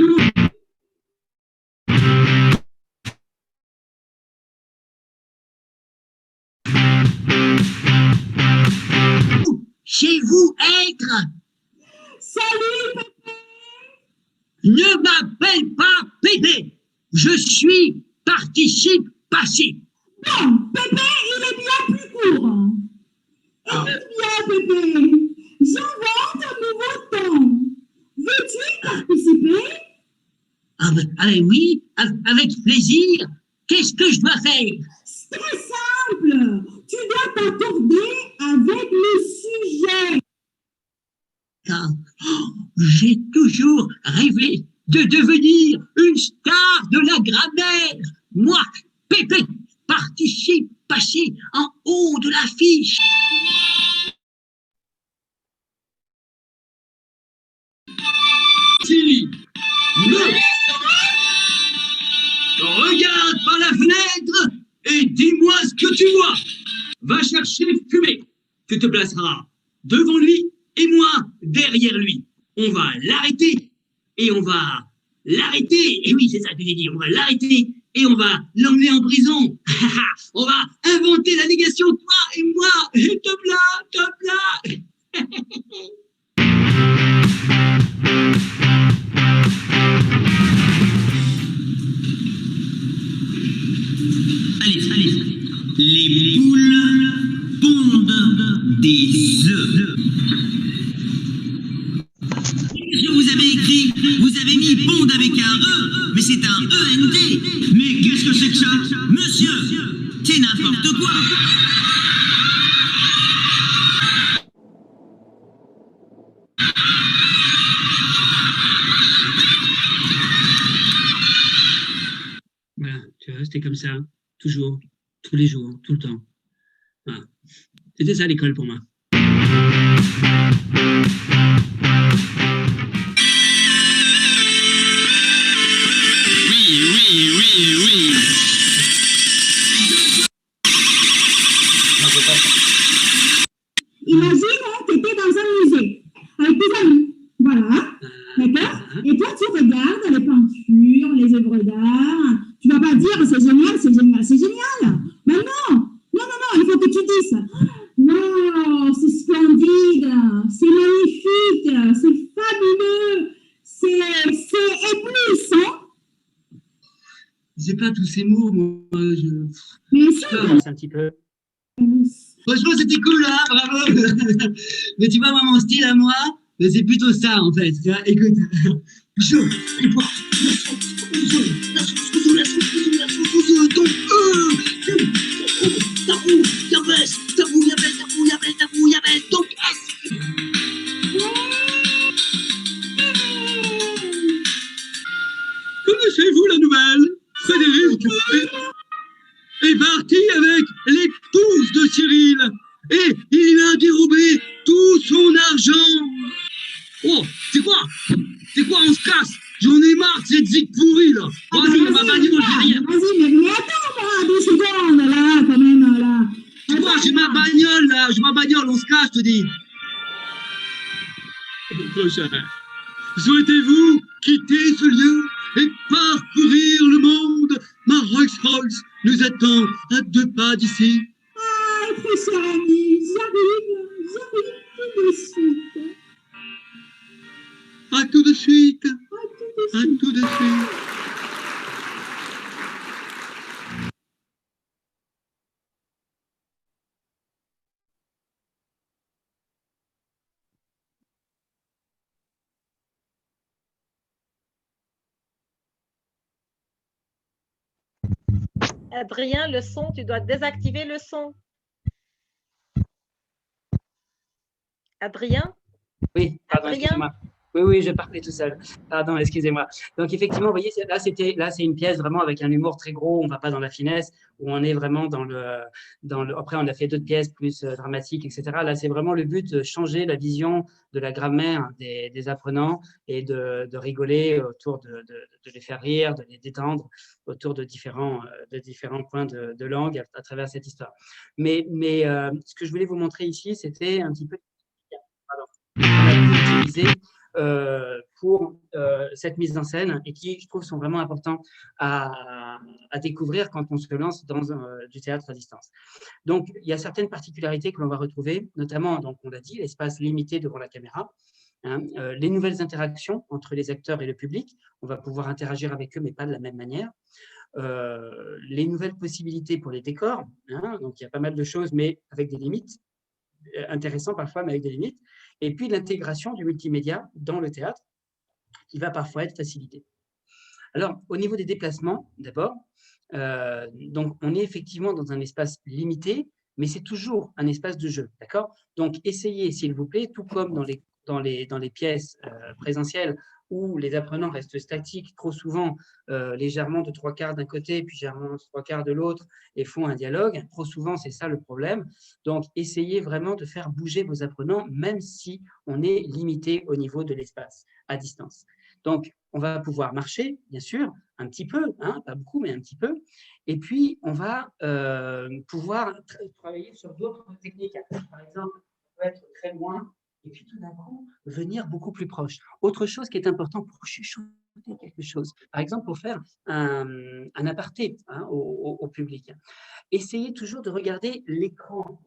Chez vous être. Salut, Pépé. Ne m'appelle pas Pépé. Je suis participe passé. Non, Pépé, il est bien plus court. Écoute bien, Pépé. J'invente un nouveau temps. Veux-tu y participer? Oui, avec plaisir. Qu'est-ce que je dois faire? C'est très simple. Tu dois t'accorder avec le sujet. Car j'ai toujours rêvé de devenir une star de la grammaire. Moi, Pépé, participe passé en haut de l'affiche. Sylvie, regarde par la fenêtre et dis-moi ce que tu vois. Va chercher Fumé. Tu te placeras devant lui et moi derrière lui. On va l'arrêter et on va l'arrêter. Et oui, c'est ça que j'ai dit. On va l'arrêter et on va l'emmener en prison. On va inventer la négation, toi et moi. Et top là. Allez. Les poules pondent des œufs. Vous avez écrit, vous avez mis pondent avec un E, mais c'est un END. Mais qu'est-ce que c'est que ça? Monsieur, c'est n'importe quoi. Voilà, tu vois, c'était comme ça, toujours, tous les jours, tout le temps. Voilà. C'était ça l'école pour moi. Oui. Imagine, tu étais dans un musée avec tes amis. Voilà. D'accord? Et toi, tu regardes les peintures, les œuvres d'art. Tu vas pas dire c'est génial. Mais non, il faut que tu dises wow, c'est splendide, c'est magnifique, c'est fabuleux, c'est éblouissant. J'ai pas tous ces mots, moi. Mais si. C'est un petit peu. Franchement, c'était cool, hein, bravo. Mais tu vois, moi, mon style à moi, c'est plutôt ça, en fait. Écoute. Oh, c'est quoi? C'est quoi, on se casse? J'en ai marre de cette zig pourrie, là. Vas-y, ma bagnole, j'ai rien. Vas-y, mais attends, moi, 2 secondes, là, quand même, là. Tu vois, j'ai ma bagnole, là. J'ai ma bagnole, on se casse, je te dis. Prochain. Souhaitez-vous quitter ce lieu et parcourir le monde? Ma Rolls-Royce nous attend à 2 pas d'ici. Ah, très cher ami, j'arrive tout de suite. À tout de suite. À tout de suite. Adrien, le son, tu dois désactiver le son. Adrien? Oui, pardon, excusez-moi. Oui, je parlais tout seul. Pardon, excusez-moi. Donc, effectivement, vous voyez, là, c'est une pièce vraiment avec un humour très gros. On ne va pas dans la finesse, où on est vraiment dans le. Après, on a fait d'autres pièces plus dramatiques, etc. Là, c'est vraiment le but de changer la vision de la grammaire des apprenants et de rigoler autour de les faire rire, de les détendre autour de différents points de langue à travers cette histoire. Mais ce que je voulais vous montrer ici, c'était un petit peu. On a utilisé pour cette mise en scène et qui, je trouve, sont vraiment importants à découvrir quand on se lance dans du théâtre à distance. Donc, il y a certaines particularités que l'on va retrouver, notamment, donc, on l'a dit, l'espace limité devant la caméra, hein, les nouvelles interactions entre les acteurs et le public. On va pouvoir interagir avec eux, mais pas de la même manière. Les nouvelles possibilités pour les décors, hein, donc il y a pas mal de choses, mais avec des limites, intéressant parfois, mais avec des limites. Et puis l'intégration du multimédia dans le théâtre, qui va parfois être facilitée. Alors, au niveau des déplacements, d'abord, donc on est effectivement dans un espace limité, mais c'est toujours un espace de jeu, d'accord? Donc, essayez, s'il vous plaît, tout comme dans les pièces présentielles où les apprenants restent statiques trop souvent, légèrement de 3/4 d'un côté, puis légèrement de 3/4 de l'autre, et font un dialogue. Trop souvent, c'est ça le problème. Donc, essayez vraiment de faire bouger vos apprenants, même si on est limité au niveau de l'espace à distance. Donc, on va pouvoir marcher, bien sûr, un petit peu, hein, pas beaucoup, mais un petit peu. Et puis, on va pouvoir travailler sur d'autres techniques. Par exemple, on peut être très loin, et puis tout d'un coup, venir beaucoup plus proche. Autre chose qui est important pour chuchoter quelque chose, par exemple, pour faire un aparté, hein, au public. Essayez toujours de regarder l'écran.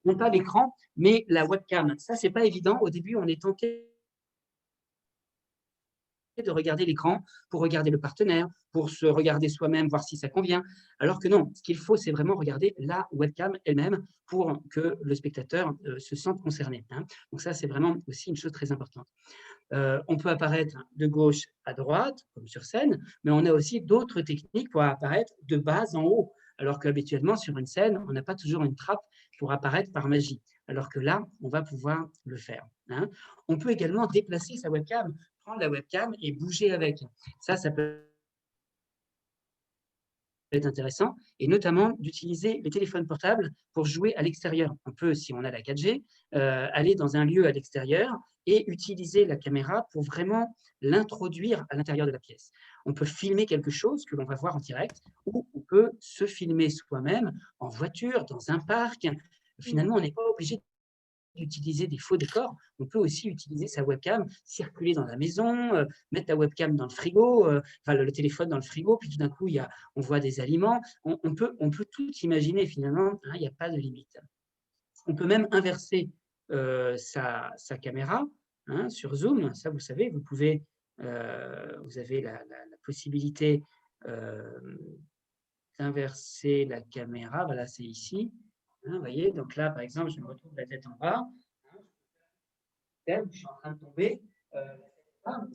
Non pas l'écran, mais la webcam. Ça, ce n'est pas évident. Au début, on est tenté de regarder l'écran pour regarder le partenaire, pour se regarder soi-même, voir si ça convient. Alors que non, ce qu'il faut, c'est vraiment regarder la webcam elle-même pour que le spectateur se sente concerné, hein. Donc ça, c'est vraiment aussi une chose très importante. On peut apparaître de gauche à droite, comme sur scène, mais on a aussi d'autres techniques pour apparaître de bas en haut, alors qu'habituellement, sur une scène, on n'a pas toujours une trappe pour apparaître par magie, alors que là, on va pouvoir le faire, hein. On peut également déplacer sa webcam, prendre la webcam et bouger avec. Ça peut être intéressant, et notamment d'utiliser les téléphones portables pour jouer à l'extérieur. On peut, si on a la 4G, aller dans un lieu à l'extérieur et utiliser la caméra pour vraiment l'introduire à l'intérieur de la pièce. On peut filmer quelque chose que l'on va voir en direct, ou on peut se filmer soi-même en voiture, dans un parc. Finalement, on n'est pas obligé d'utiliser des faux décors. On peut aussi utiliser sa webcam, circuler dans la maison, mettre la webcam dans le frigo, enfin le téléphone dans le frigo, puis tout d'un coup, on voit des aliments. On peut tout imaginer finalement, hein, il n'y a pas de limite. On peut même inverser sa caméra, hein, sur Zoom. Ça, vous savez, vous avez la possibilité d'inverser la caméra. Voilà, c'est ici. Hein, vous voyez, donc là, par exemple, je me retrouve la tête en bas. Je suis en train de tomber. On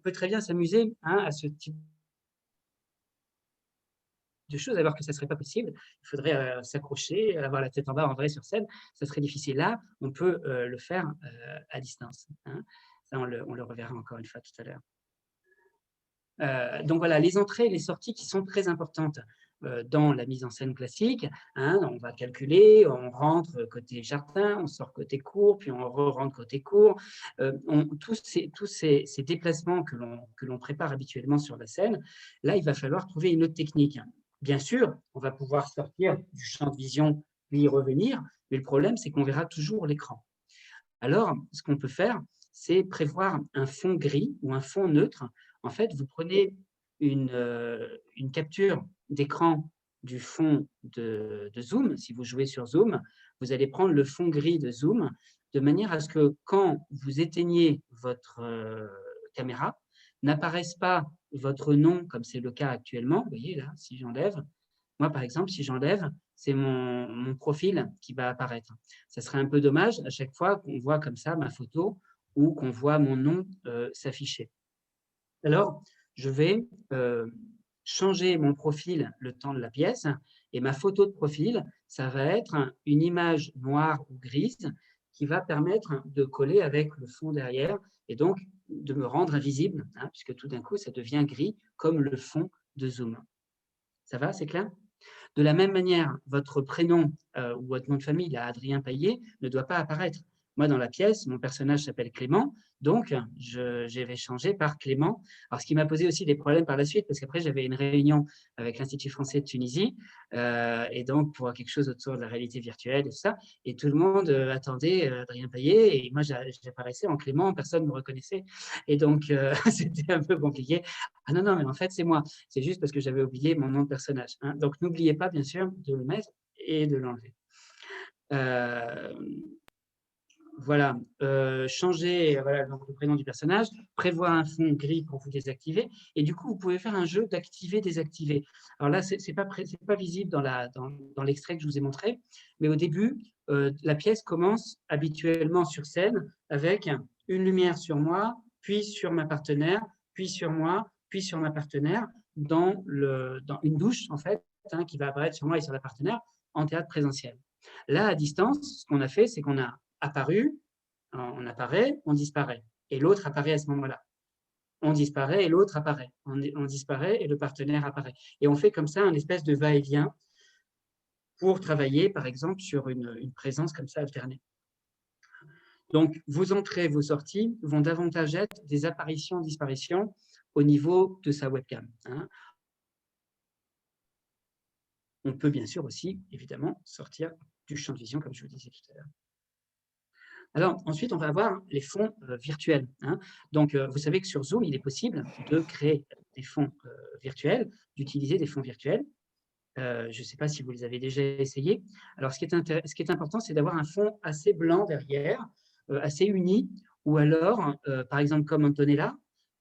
peut très bien s'amuser, hein, à ce type de choses, alors que ça ne serait pas possible. Il faudrait s'accrocher, avoir la tête en bas en vrai sur scène. Ça serait difficile. Là, on peut le faire à distance, hein. Ça, on le reverra encore une fois tout à l'heure. Donc voilà, les entrées et les sorties qui sont très importantes. dans la mise en scène classique. Hein, on va calculer, on rentre côté jardin, on sort côté cour, puis on rentre côté cour. Tous ces déplacements que l'on prépare habituellement sur la scène, là, il va falloir trouver une autre technique. Bien sûr, on va pouvoir sortir du champ de vision, puis y revenir, mais le problème, c'est qu'on verra toujours l'écran. Alors, ce qu'on peut faire, c'est prévoir un fond gris ou un fond neutre. En fait, vous prenez une capture d'écran du fond de Zoom. Si vous jouez sur Zoom, vous allez prendre le fond gris de Zoom de manière à ce que quand vous éteignez votre caméra, n'apparaisse pas votre nom, comme c'est le cas actuellement. Vous voyez là, si j'enlève, moi par exemple, si j'enlève, c'est mon profil qui va apparaître. Ça serait un peu dommage à chaque fois qu'on voit comme ça ma photo ou qu'on voit mon nom s'afficher. Alors, je vais changer mon profil le temps de la pièce et ma photo de profil, ça va être une image noire ou grise qui va permettre de coller avec le fond derrière et donc de me rendre invisible, hein, puisque tout d'un coup, ça devient gris comme le fond de Zoom. Ça va, c'est clair? De la même manière, votre prénom ou votre nom de famille, là, Adrien Paillet, ne doit pas apparaître. Moi, dans la pièce, mon personnage s'appelle Clément, donc je vais changer par Clément. Alors, ce qui m'a posé aussi des problèmes par la suite, parce qu'après, j'avais une réunion avec l'Institut français de Tunisie, et donc pour quelque chose autour de la réalité virtuelle et tout ça, et tout le monde attendait Adrien Paillet, et moi, j'apparaissais en Clément, personne ne me reconnaissait, et donc c'était un peu compliqué. Ah non, non, mais en fait, c'est moi. C'est juste parce que j'avais oublié mon nom de personnage. Hein. Donc, n'oubliez pas, bien sûr, de le mettre et de l'enlever. Voilà, changer donc le prénom du personnage, prévoir un fond gris pour vous désactiver, et du coup, vous pouvez faire un jeu d'activer, désactiver. Alors là, c'est pas visible dans l'extrait que je vous ai montré, mais au début, la pièce commence habituellement sur scène avec une lumière sur moi, puis sur ma partenaire, puis sur moi, puis sur ma partenaire, dans une douche, en fait, hein, qui va apparaître sur moi et sur la partenaire en théâtre présentiel. Là, à distance, ce qu'on a fait, c'est qu'on a apparu, on apparaît, on disparaît. Et l'autre apparaît à ce moment-là. On disparaît et l'autre apparaît. On disparaît et le partenaire apparaît. Et on fait comme ça un espèce de va-et-vient pour travailler, par exemple, sur une présence comme ça alternée. Donc, vos entrées, vos sorties vont davantage être des apparitions-disparitions au niveau de sa webcam. Hein. On peut bien sûr aussi, évidemment, sortir du champ de vision, comme je vous disais tout à l'heure. Alors, ensuite, on va avoir les fonds virtuels. Hein. Donc, vous savez que sur Zoom, il est possible de créer des fonds virtuels, d'utiliser des fonds virtuels. Je ne sais pas si vous les avez déjà essayés. Alors, ce qui est important, c'est d'avoir un fond assez blanc derrière, assez uni, ou alors, par exemple, comme Antonella,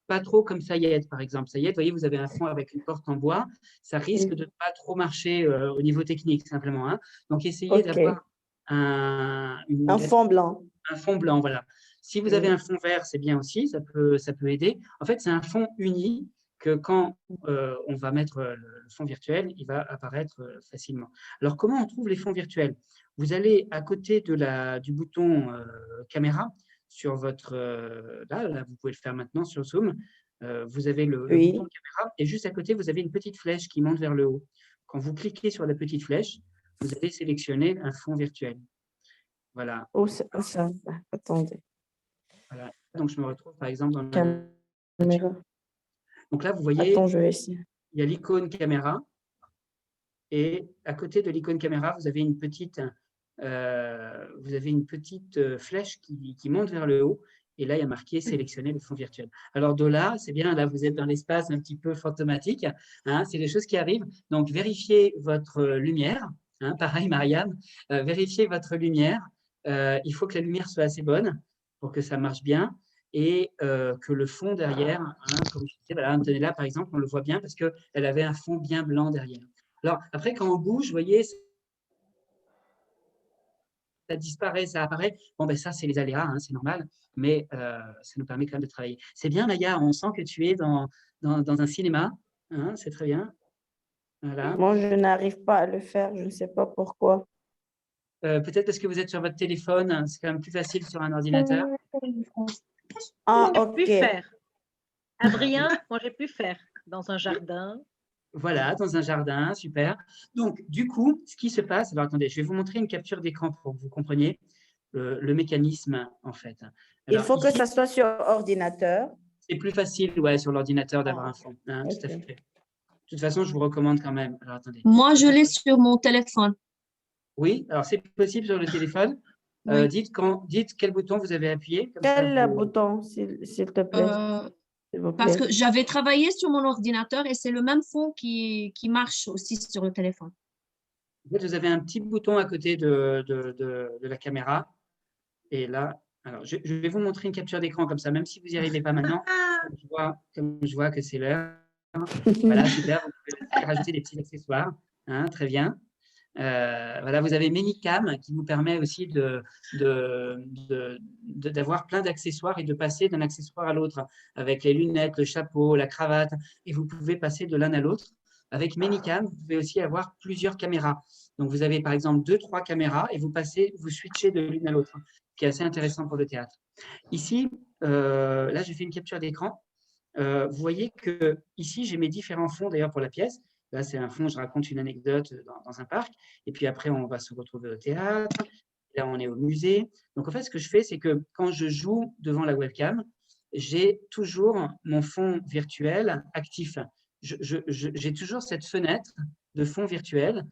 pas trop comme Sayed, par exemple. Sayed, vous voyez, vous avez un fond avec une porte en bois, ça risque de ne pas trop marcher au niveau technique, simplement. Hein. Donc, essayez d'avoir un fond blanc. Un fond blanc, voilà. Si vous avez un fond vert, c'est bien aussi, ça peut aider. En fait, c'est un fond uni que quand on va mettre le fond virtuel, il va apparaître facilement. Alors, comment on trouve les fonds virtuels? Vous allez à côté du bouton caméra sur votre… là, vous pouvez le faire maintenant sur Zoom. Vous avez le bouton de caméra et juste à côté, vous avez une petite flèche qui monte vers le haut. Quand vous cliquez sur la petite flèche, vous allez sélectionner un fond virtuel. Voilà. Oh, ça. Attendez. Voilà. Donc, je me retrouve, par exemple, dans la caméra. Donc là, vous voyez, attends, je vais essayer. Il y a l'icône caméra. Et à côté de l'icône caméra, vous avez une petite flèche qui monte vers le haut. Et là, il y a marqué « Sélectionner le fond virtuel ». Alors, de là, c'est bien, là, vous êtes dans l'espace un petit peu fantomatique. Hein, c'est des choses qui arrivent. Donc, vérifiez votre lumière. Hein, pareil, Marianne, vérifiez votre lumière. Il faut que la lumière soit assez bonne pour que ça marche bien et que le fond derrière, hein, comme je disais, voilà, Antonella, par exemple, on le voit bien parce qu'elle avait un fond bien blanc derrière. Alors, après, quand on bouge, vous voyez, ça disparaît, ça apparaît. Bon, ben ça, c'est les aléas, hein, c'est normal, mais ça nous permet quand même de travailler. C'est bien, Naya, on sent que tu es dans un cinéma, hein, c'est très bien. Voilà. Moi, je n'arrive pas à le faire, je ne sais pas pourquoi. Peut-être parce que vous êtes sur votre téléphone, c'est quand même plus facile sur un ordinateur. J'ai pu faire. Adrien, moi j'ai pu faire dans un jardin. Voilà, dans un jardin, super. Donc, du coup, ce qui se passe, alors attendez, je vais vous montrer une capture d'écran pour que vous compreniez le mécanisme, en fait. Alors, il faut que ça soit sur ordinateur. C'est plus facile, ouais, sur l'ordinateur d'avoir un fond. Hein, okay. Tout à fait. De toute façon, je vous recommande quand même. Alors, attendez. Moi, je l'ai sur mon téléphone. Oui, alors c'est possible sur le téléphone. Oui. Dites quel bouton vous avez appuyé. Quel bouton, s'il te plaît, parce que j'avais travaillé sur mon ordinateur et c'est le même fond qui marche aussi sur le téléphone. En fait, vous avez un petit bouton à côté de la caméra. Et là, alors, je vais vous montrer une capture d'écran comme ça, même si vous n'y arrivez pas maintenant. Comme je vois que c'est l'heure. Voilà, super. Vous pouvez rajouter des petits accessoires. Hein, très bien. Voilà, vous avez Menicam qui vous permet aussi d'avoir plein d'accessoires et de passer d'un accessoire à l'autre avec les lunettes, le chapeau, la cravate, et vous pouvez passer de l'un à l'autre. Avec Menicam, vous pouvez aussi avoir plusieurs caméras. Donc, vous avez par exemple 2-3 caméras et vous switchez de l'une à l'autre, ce qui est assez intéressant pour le théâtre. Ici, là, j'ai fait une capture d'écran. Vous voyez que ici, j'ai mes différents fonds d'ailleurs pour la pièce. Là, c'est un fond, je raconte une anecdote dans un parc. Et puis après, on va se retrouver au théâtre. Là, on est au musée. Donc, en fait, ce que je fais, c'est que quand je joue devant la webcam, j'ai toujours mon fond virtuel actif. J'ai toujours cette fenêtre de fond virtuel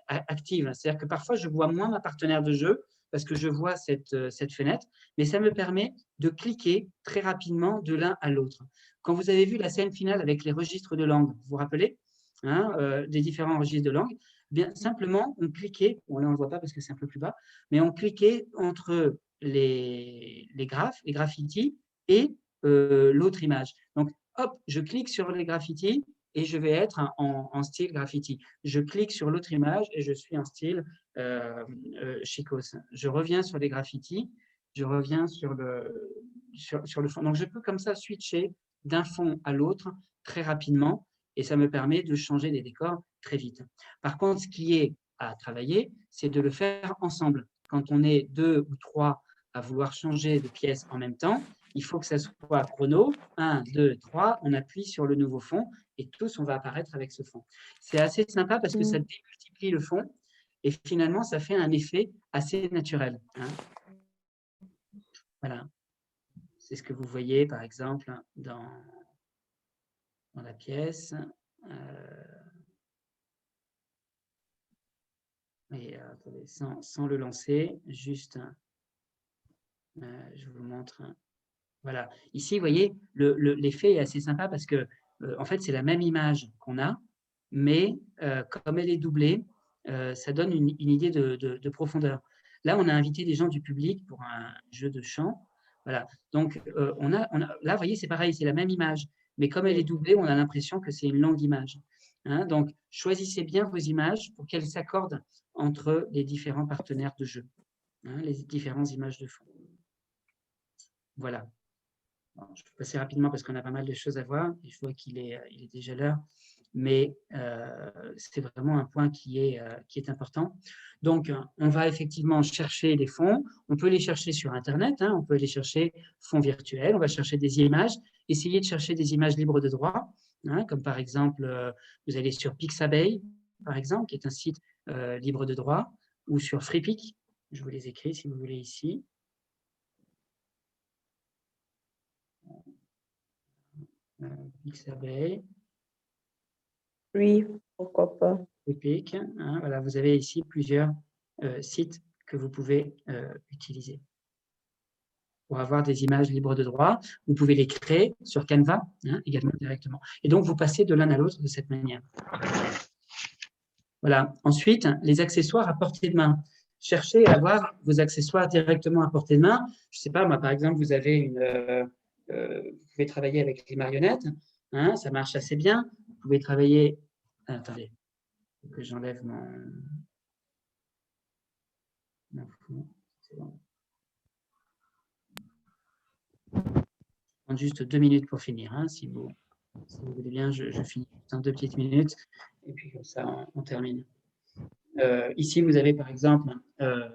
active. C'est-à-dire que parfois, je vois moins ma partenaire de jeu parce que je vois cette fenêtre, mais ça me permet de cliquer très rapidement de l'un à l'autre. Quand vous avez vu la scène finale avec les registres de langue, vous vous rappelez des différents registres de langue, bien simplement, on cliquait, bon là on ne le voit pas parce que c'est un peu plus bas, mais on cliquait entre les graffitis et l'autre image. Donc, hop, je clique sur les graffitis et je vais être en style graffiti. Je clique sur l'autre image et je suis en style chicos. Je reviens sur les graffitis, je reviens sur le fond. Donc, je peux comme ça switcher d'un fond à l'autre très rapidement et ça me permet de changer les décors très vite. Par contre, ce qui est à travailler, c'est de le faire ensemble. Quand on est 2 ou 3 à vouloir changer de pièce en même temps, il faut que ça soit chrono. 1, 2, 3, on appuie sur le nouveau fond et tous, on va apparaître avec ce fond. C'est assez sympa parce que ça démultiplie le fond et finalement, ça fait un effet assez naturel. Hein. Voilà. C'est ce que vous voyez, par exemple, dans la pièce. Attendez, sans le lancer, juste, je vous montre. Voilà. Ici, vous voyez, l'effet est assez sympa parce que, en fait, c'est la même image qu'on a, mais comme elle est doublée, ça donne une idée de profondeur. Là, on a invité des gens du public pour un jeu de chant. Voilà. Donc, là, vous voyez, c'est pareil, c'est la même image. Mais comme elle est doublée, on a l'impression que c'est une longue image. Hein, donc, choisissez bien vos images pour qu'elles s'accordent entre les différents partenaires de jeu, hein, les différentes images de fond. Voilà. Bon, je vais passer rapidement parce qu'on a pas mal de choses à voir. Je vois qu'il est déjà l'heure, mais c'est vraiment un point qui est important. Donc, on va effectivement chercher les fonds. On peut les chercher sur Internet, hein, on peut les chercher fonds virtuels, on va chercher des images, essayer de chercher des images libres de droit, hein, comme par exemple, vous allez sur Pixabay, par exemple, qui est un site libre de droit, ou sur FreePic. Je vous les écris si vous voulez ici. Pixabay. Oui, pourquoi pas. FreePic, hein, voilà, vous avez ici plusieurs sites que vous pouvez utiliser pour avoir des images libres de droit. Vous pouvez les créer sur Canva, hein, également directement. Et donc, vous passez de l'un à l'autre de cette manière. Voilà. Ensuite, les accessoires à portée de main. Cherchez à avoir vos accessoires directement à portée de main. Je ne sais pas, moi, par exemple, vous avez vous pouvez travailler avec les marionnettes. Hein, ça marche assez bien. Vous pouvez travailler... Attendez, il faut que j'enlève mon fond. C'est bon. Je prends juste 2 minutes pour finir. Hein, si vous voulez bien, je finis dans 2 petites minutes. Et puis comme ça, on termine. Ici, vous avez par exemple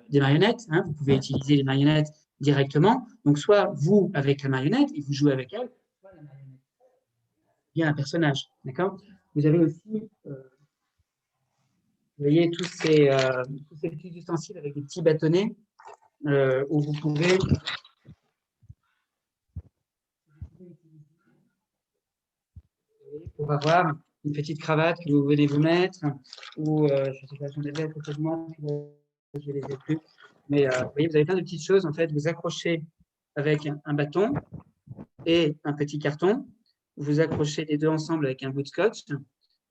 des marionnettes. Hein, vous pouvez utiliser les marionnettes directement. Donc, soit vous avec la marionnette et vous jouez avec elle, soit la marionnette bien un personnage. D'accord? Vous avez aussi, vous voyez, tous ces petits ustensiles avec des petits bâtonnets où vous pouvez pour avoir une petite cravate que vous venez vous mettre, ou je ne sais pas, j'en avais à côté de moi, je ne les ai plus. Mais vous voyez, vous avez plein de petites choses. En fait, vous accrochez avec un bâton et un petit carton. Vous accrochez les deux ensemble avec un bout de scotch.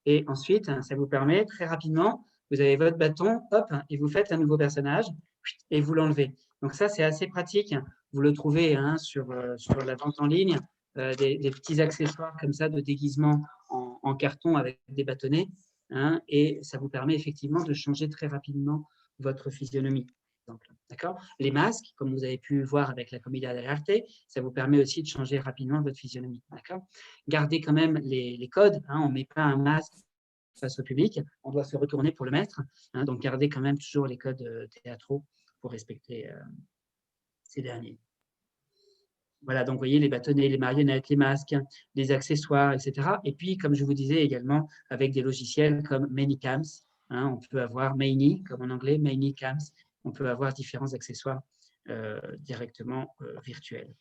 Et ensuite, ça vous permet très rapidement, vous avez votre bâton, hop, et vous faites un nouveau personnage et vous l'enlevez. Donc ça, c'est assez pratique. Vous le trouvez sur la vente en ligne, des petits accessoires comme ça de déguisement en carton avec des bâtonnets. Et ça vous permet effectivement de changer très rapidement votre physionomie. D'accord ? Les masques, comme vous avez pu voir avec la Commedia dell'arte, ça vous permet aussi de changer rapidement votre physionomie. D'accord ? Gardez quand même les codes. On ne met pas un masque face au public. On doit se retourner pour le mettre. Donc, gardez quand même toujours les codes théâtraux pour respecter ces derniers. Voilà, donc vous voyez les bâtonnets, les marionnettes, les masques, les accessoires, etc. Et puis, comme je vous disais également, avec des logiciels comme Manycams, on peut avoir Many, comme en anglais, Manycams. On peut avoir différents accessoires directement virtuels.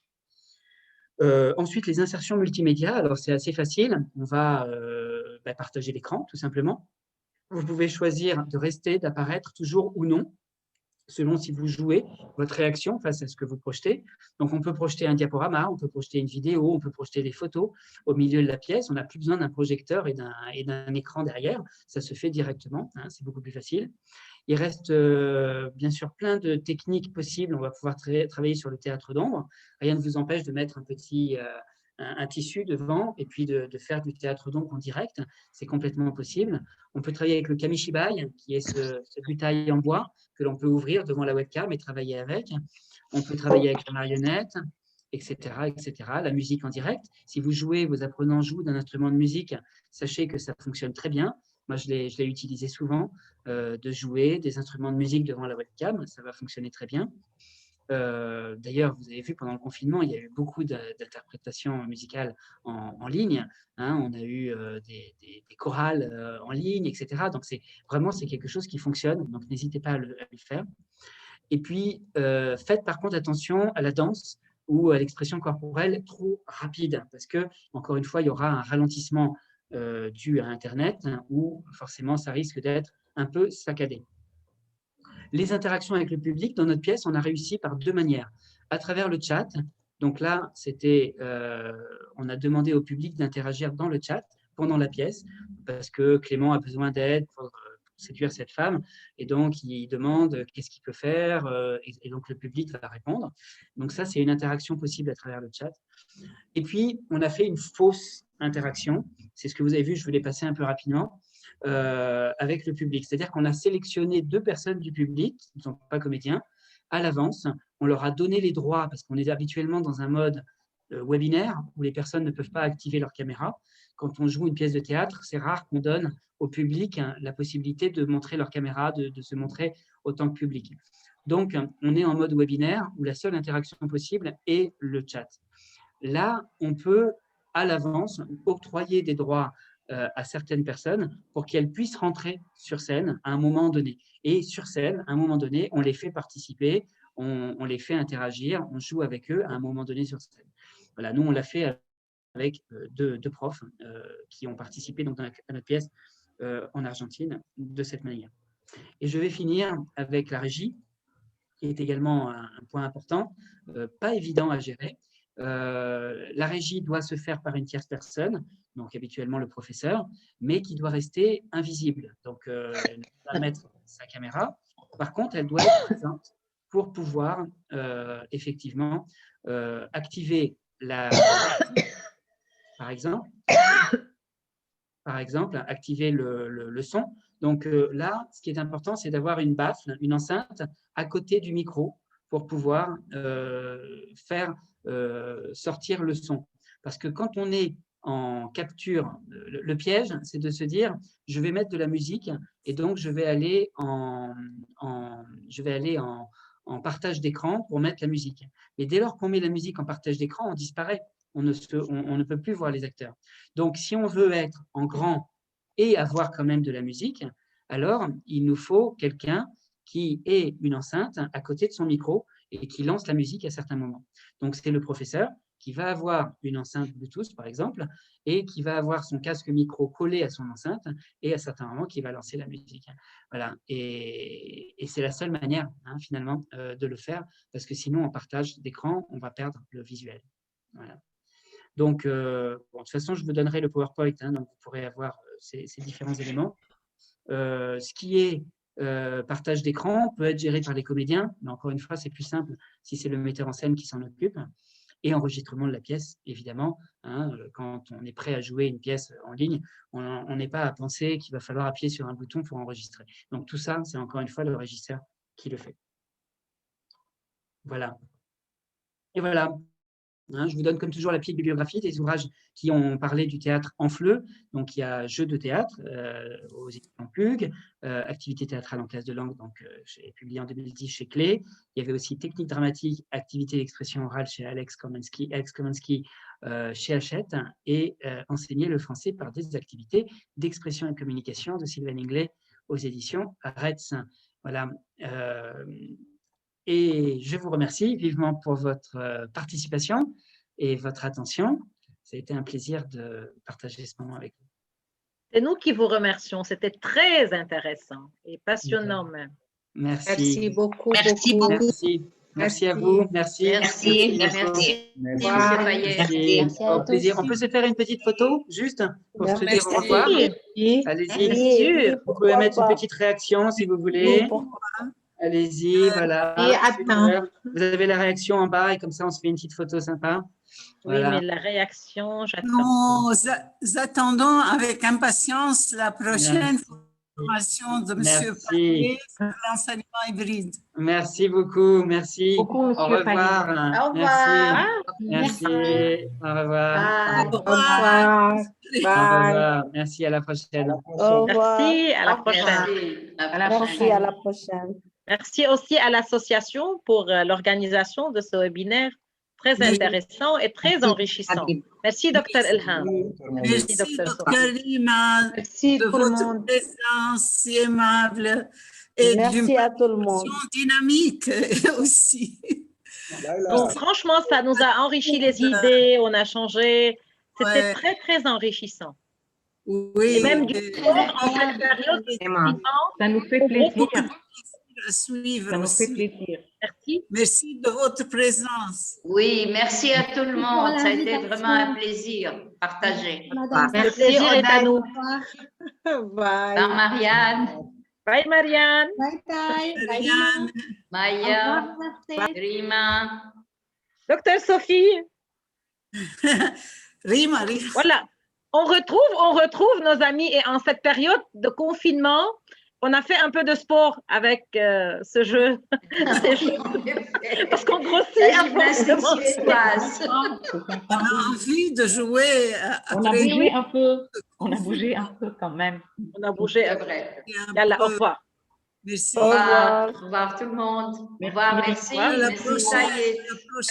Ensuite, les insertions multimédia. Alors, c'est assez facile. On va partager l'écran, tout simplement. Vous pouvez choisir de rester, d'apparaître toujours ou non, selon si vous jouez, votre réaction face à ce que vous projetez. Donc, on peut projeter un diaporama, on peut projeter une vidéo, on peut projeter des photos au milieu de la pièce. On n'a plus besoin d'un projecteur et d'un écran derrière. Ça se fait directement, c'est beaucoup plus facile. Il reste bien sûr plein de techniques possibles. On va pouvoir travailler sur le théâtre d'ombre. Rien ne vous empêche de mettre un tissu devant et puis de faire du théâtre d'ombre en direct. C'est complètement possible. On peut travailler avec le kamishibai, qui est ce butail en bois que l'on peut ouvrir devant la webcam et travailler avec. On peut travailler avec la marionnette, etc., etc. La musique en direct. Si vous jouez, vos apprenants jouent d'un instrument de musique, sachez que ça fonctionne très bien. Moi, je l'ai utilisé souvent, de jouer des instruments de musique devant la webcam. Ça va fonctionner très bien. D'ailleurs, vous avez vu pendant le confinement, il y a eu beaucoup d'interprétations musicales en ligne. On a eu des chorales en ligne, etc. Donc, c'est quelque chose qui fonctionne. Donc, n'hésitez pas à le faire. Et puis, faites par contre attention à la danse ou à l'expression corporelle trop rapide, parce que, encore une fois, il y aura un ralentissement dû à Internet, où forcément, ça risque d'être un peu saccadé. Les interactions avec le public, dans notre pièce, on a réussi par deux manières. À travers le chat, donc là, on a demandé au public d'interagir dans le chat pendant la pièce, parce que Clément a besoin d'aide pour séduire cette femme, et donc il demande qu'est-ce qu'il peut faire, et donc le public va répondre. Donc ça, c'est une interaction possible à travers le chat. Et puis, on a fait une fausse interaction, c'est ce que vous avez vu, je vais les passer un peu rapidement, avec le public. C'est-à-dire qu'on a sélectionné 2 personnes du public, qui ne sont pas comédiens, à l'avance. On leur a donné les droits, parce qu'on est habituellement dans un mode webinaire, où les personnes ne peuvent pas activer leur caméra. Quand on joue une pièce de théâtre, c'est rare qu'on donne au public la possibilité de montrer leur caméra, de se montrer autant que public. Donc, on est en mode webinaire, où la seule interaction possible est le chat. Là, on peut, à l'avance, octroyer des droits à certaines personnes pour qu'elles puissent rentrer sur scène à un moment donné. Et sur scène, à un moment donné, on les fait participer, on les fait interagir, on joue avec eux à un moment donné sur scène. Voilà, nous, on l'a fait avec deux profs qui ont participé donc, à notre pièce en Argentine de cette manière. Et je vais finir avec la régie, qui est également un point important, pas évident à gérer. La régie doit se faire par une tierce personne, donc habituellement le professeur, mais qui doit rester invisible. Donc, elle ne peut pas mettre sa caméra. Par contre, elle doit être présente pour pouvoir effectivement activer par exemple, activer le son. Donc là, ce qui est important, c'est d'avoir une baffle, une enceinte à côté du micro pour pouvoir faire sortir le son. Parce que quand on est en capture, le piège, c'est de se dire, je vais mettre de la musique et donc je vais aller en partage d'écran pour mettre la musique. Et dès lors qu'on met la musique en partage d'écran, on disparaît. on ne peut plus voir les acteurs. Donc, si on veut être en grand et avoir quand même de la musique, alors il nous faut quelqu'un qui ait une enceinte à côté de son micro et qui lance la musique à certains moments. Donc, c'est le professeur qui va avoir une enceinte Bluetooth, par exemple, et qui va avoir son casque micro collé à son enceinte et à certains moments qui va lancer la musique. Voilà. Et c'est la seule manière, finalement, de le faire, parce que sinon, en partage d'écran, on va perdre le visuel. Voilà. Donc, de toute façon, je vous donnerai le PowerPoint, donc vous pourrez avoir ces différents éléments. Ce qui est partage d'écran peut être géré par les comédiens, mais encore une fois, c'est plus simple si c'est le metteur en scène qui s'en occupe. Et enregistrement de la pièce, évidemment. Quand on est prêt à jouer une pièce en ligne, on n'est pas à penser qu'il va falloir appuyer sur un bouton pour enregistrer. Donc, tout ça, c'est encore une fois le régisseur qui le fait. Voilà. Et voilà. Je vous donne comme toujours la petite bibliographie des ouvrages qui ont parlé du théâtre en FLE. Donc, il y a Jeux de théâtre aux éditions Plug, Activité théâtrale en classe de langue, donc j'ai publié en 2010 chez Clé. Il y avait aussi Technique dramatique, activité d'expression orale chez Alex Komansky chez Hachette et Enseigner le français par des activités d'expression et de communication de Sylvain Inglé aux éditions Retz. Voilà. Et je vous remercie vivement pour votre participation et votre attention. Ça a été un plaisir de partager ce moment avec vous. C'est nous qui vous remercions. C'était très intéressant et passionnant même. Merci. Merci beaucoup. Merci beaucoup. Merci. Merci à vous. Merci. Merci. Merci. Au plaisir. On peut se faire une petite photo, juste pour se dire au revoir. Allez-y. Vous pouvez mettre une petite réaction si vous voulez. Allez-y, voilà. Vous avez la réaction en bas et comme ça, on se fait une petite photo sympa. Voilà. Oui, mais la réaction, j'attends. Nous attendons avec impatience la prochaine formation de M. Payet sur l'enseignement hybride. Merci beaucoup. Merci. Au revoir. Au revoir. Merci. Au revoir. Au revoir. Au revoir. Merci, à la prochaine. Au revoir. Merci, à la prochaine. Merci, à la prochaine. Merci aussi à l'association pour l'organisation de ce webinaire très intéressant et très enrichissant. Merci, Dr. Elham. Merci, Dr. Rima, de votre présence si aimable et d'une présentation dynamique aussi. Donc, franchement, ça nous a enrichi les idées, on a changé. C'était très, très enrichissant. Oui. Et même du coup, en cette période, ça nous fait plaisir. À suivre. Ça nous fait plaisir. Merci. Merci de votre présence. Oui, merci à tout le monde. Ça a été vraiment un plaisir partagé. Le plaisir est à nous. Bye. Bye, Marianne. Bye, Marianne. Bye, Marianne. Maya. Rima. Docteur Sophie. Rima. Voilà. On retrouve nos amis et en cette période de confinement, on a fait un peu de sport avec ce jeu. Parce qu'on grossit à force de manger. On a envie de jouer. On a bougé un peu. On a bougé un peu quand même. On a bougé. C'est vrai. Yalla, au revoir. Merci. Au revoir. Au revoir tout le monde. Au revoir. Merci. À la prochaine.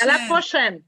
À la prochaine.